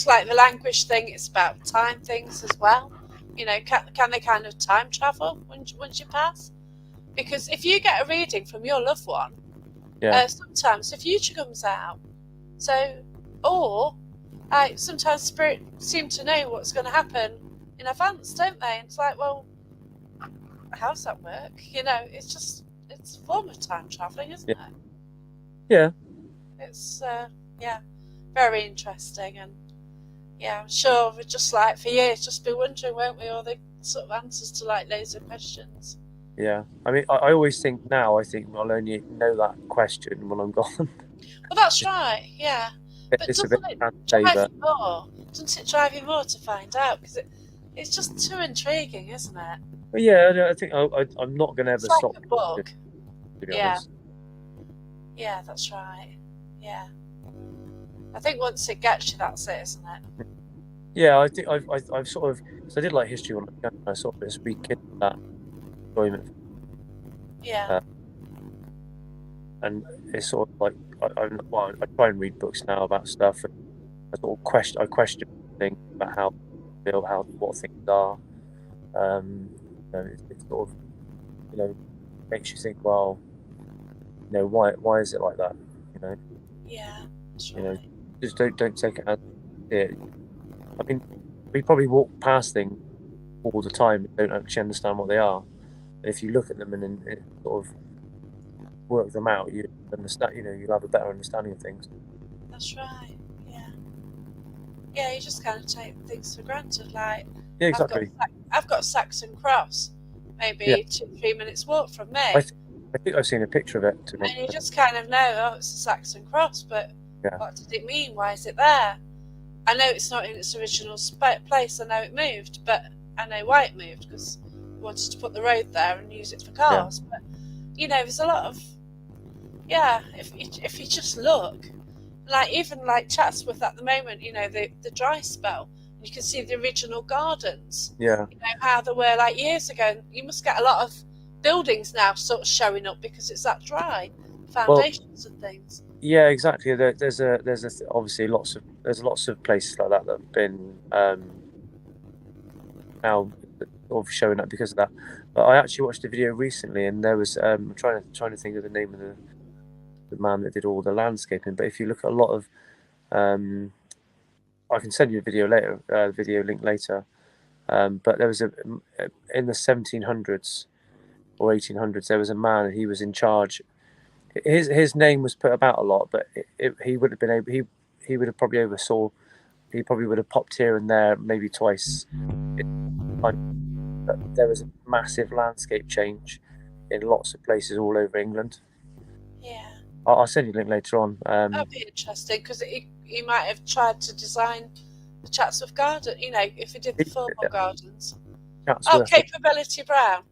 like the language thing. It's about time things as well. You know, can they kind of time travel once you pass? Because if you get a reading from your loved one, yeah, sometimes the future comes out. So, or sometimes spirit seem to know what's going to happen in advance, don't they? And it's like, well, how does that work? You know, it's it's a form of time travelling, isn't it? Yeah. It's very interesting, and I'm sure we're just like for years just be wondering, won't we, all the sort of answers to like loads of questions. Yeah. I mean, I always think now, I'll only know that question when I'm gone. Well, that's right, yeah. But It's a bit doesn't it drive saver. you more? Doesn't it drive you more to find out? Because it's just too intriguing, isn't it? But yeah, I think I'm not going to It's ever like stop, a book. to be Yeah, honest. yeah, that's right. Yeah. I think once it gets you, that's it, isn't it? Yeah, I think I've sort of, so I did like history when I was young, I sort of just rekindled that enjoyment. Yeah. Uh, and it's sort of like, I try and read books now about stuff, and I question things about how what things are. It's sort of, makes you think, well, why is it like that? Yeah, that's You know, right. just don't take it as it. I mean, we probably walk past things all the time and don't actually understand what they are. And if you look at them and then sort of work them out, you understand. You'll have a better understanding of things. That's right. Yeah. Yeah, you just kind of take things for granted. Like Yeah, I've got exactly. I've got Saxon Cross, Yeah, maybe 2-3 minutes walk from I me, th- I think I've seen a picture of it. To me, and you just kind of know, oh, it's a Saxon Cross, but yeah, what did it mean? Why is it there? I know it's not in its original place. I know it moved, but I know why it moved because we wanted to put the road there and use it for yeah. cars. But there's a lot of If you just look, like even like Chatsworth at the moment, the dry spell, you can see the original gardens. Yeah. How they were like years ago. You must get a lot of buildings now sort of showing up because it's that dry, Well, foundations and things. yeah, exactly. Obviously there's lots of places like that have been now sort of showing up because of that. But I actually watched a video recently, and there was I'm trying to think of the name of the man that did all the landscaping. But if you look at a lot of I can send you a video later, video link later. But there was in the 1700s or 1800s, there was a man, and he was in charge. His name was put about a lot, but he would have been able he would have probably oversaw. He probably would have popped here and there maybe twice. But there was a massive landscape change in lots of places all over England. Yeah, I'll send you a link later on. that'd be interesting because he might have tried to design the Chatsworth Garden. If he did the formal gardens. Oh, Chatsworth, Capability Brown.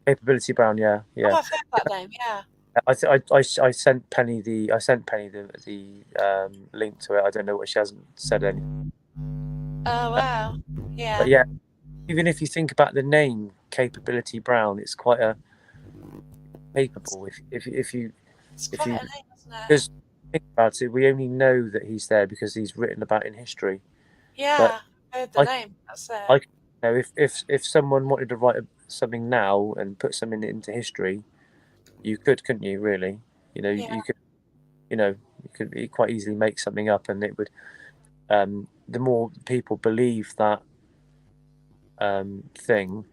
Capability Brown, yeah, Oh, yeah. I've heard that name. Yeah. I sent Penny the link to it. I don't know what, she hasn't said anything. Oh wow. But Yeah. yeah, even if you think about the name Capability Brown, it's quite a capable. It's If quite you a name, isn't it? Because think about it, we only know that he's there because he's written about in history. But Yeah. I heard the I name. That's it. I if someone wanted to write something now and put something into history, you couldn't you? Really, Yeah. you could you could quite easily make something up, and it would. The more people believe that thing,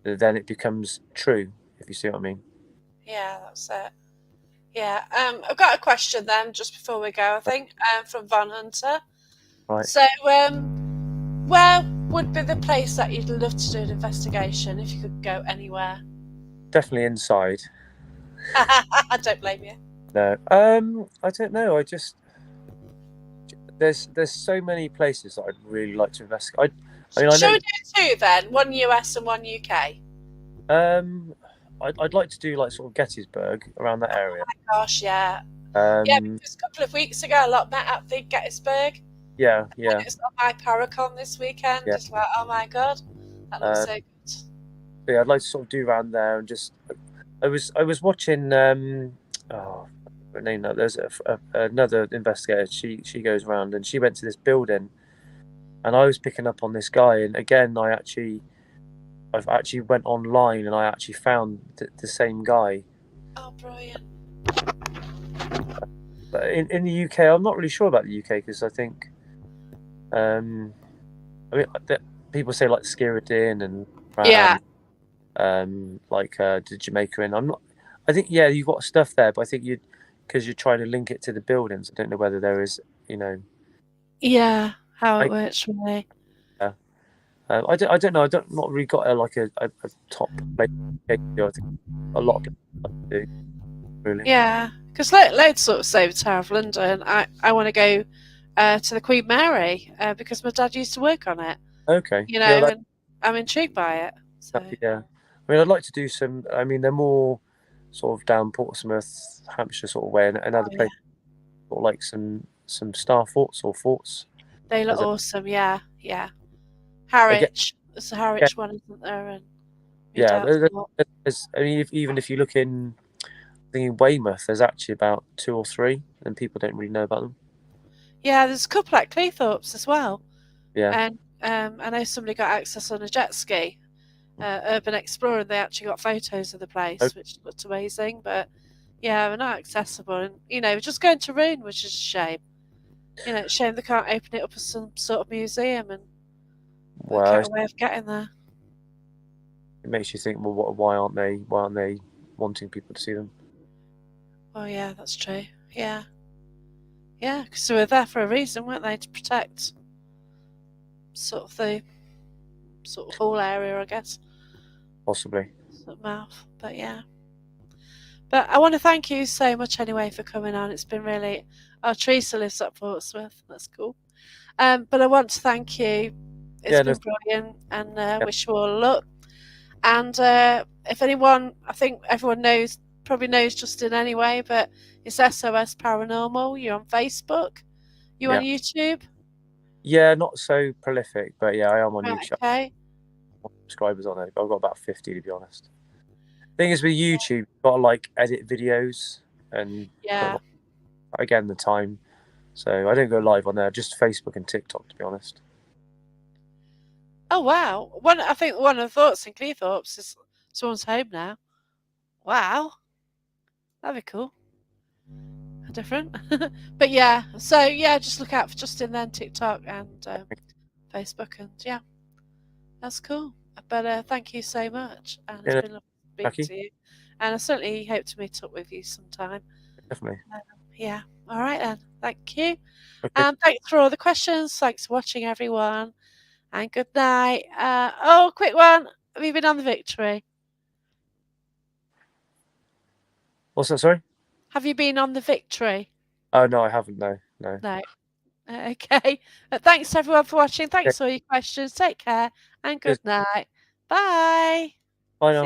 then it becomes true. If you see what I mean. Yeah. That's it. Yeah. I've got a question then, just before we go. I think from Von Hunter. Right. So, where would be the place that you'd love to do an investigation if you could go anywhere? Definitely inside. I don't blame you. No. I don't know. There's so many places that I'd really like to investigate. I Shall know. we do two then? One US and one UK. I'd like to do like sort of Gettysburg around that area. Gosh, yeah. Yeah, Um, because a couple of weeks ago, a lot met at the Gettysburg. yeah, And yeah, it's on my Paracon this weekend. yeah. It's like, oh my god, that looks Uh, so good. yeah, I'd like to sort of do around there and just. I was watching. Oh, her name now. There's another investigator. She goes around and she went to this building, and I was picking up on this guy. And again, I've actually went online and I actually found the same guy. Oh, brilliant. But in the UK, I'm not really sure about the UK because I think, I mean, people say like Skirridin and Yeah. like the Jamaica, and I think yeah, you've got stuff there, but I think you because you're trying to link it to the buildings. I don't know whether there is, you know, Yeah, how it I works really. yeah. I don't know. I don't not really got a top place. I think a lot of people like to do really. Yeah, because loads sort of say the Tower of London. I want to go to the Queen Mary because my dad used to work on it, Okay, you yeah, know, and I'm intrigued by it. So, yeah. I mean, I'd like to do some. I mean, they're more sort of down Portsmouth, Hampshire sort of way, and oh other yeah, places sort of like some star forts or forts. they look As a awesome. Yeah, yeah. again, Harwich, there's a yeah, Harwich one, isn't there? And my yeah. dad's got. I mean, even if you look in, I think in Weymouth, there's actually about two or three, and people don't really know about them. Yeah, there's a couple at Cleethorpes as well, Yeah. and I know somebody got access on a jet ski. Urban Explorer, and they actually got photos of the Oh, place, which looked amazing. But yeah, we're not accessible, and just going to ruin, which is a shame. It's a shame they can't open it up as some sort of museum and work well, out a way of getting there. it makes you think, well, why aren't they? Why aren't they wanting people to see them? Oh yeah, that's true. Yeah, yeah, because they were there for a reason, weren't they? To protect sort of the sort of whole area, I guess, Possibly. sort of mouth. But yeah. But I want to thank you so much anyway for coming on. It's been really. Oh, Teresa lives up Portsmouth. That's cool. But I want to thank you. It's Yeah. No. been brilliant, and Yeah. wish you all luck. And if anyone, I think everyone probably knows Justin anyway, but it's SOS Paranormal. You're on Facebook. You on Yeah. YouTube? Yeah. Not so prolific, but yeah, I am on Right. YouTube. Okay. Subscribers on it. I've got about 50 to be honest. Thing is with YouTube, you've got to like edit videos and put Yeah. them on, again the time. So I don't go live on there, just Facebook and TikTok to be honest. Oh wow. I think one of the thoughts in Cleethorpes is someone's home now. Wow. That'd be cool. Different. But yeah. So yeah, just look out for Justin then, TikTok and Facebook, and yeah, that's cool. But thank you so much, and it's Yeah, no, been lovely to speak Jackie, to you. And I certainly hope to meet up with you sometime. definitely. Um, yeah. All right then. Thank you. Okay. And thanks for all the questions. Thanks for watching, everyone. And good night. Oh, quick one. Have you been on the Victory? What's that? Sorry. Have you been on the Victory? Oh no, I haven't. No, no. No. Okay. Thanks everyone for watching. Okay. Thanks for all your questions. Take care and Cheers. good night. Bye. Bye See now.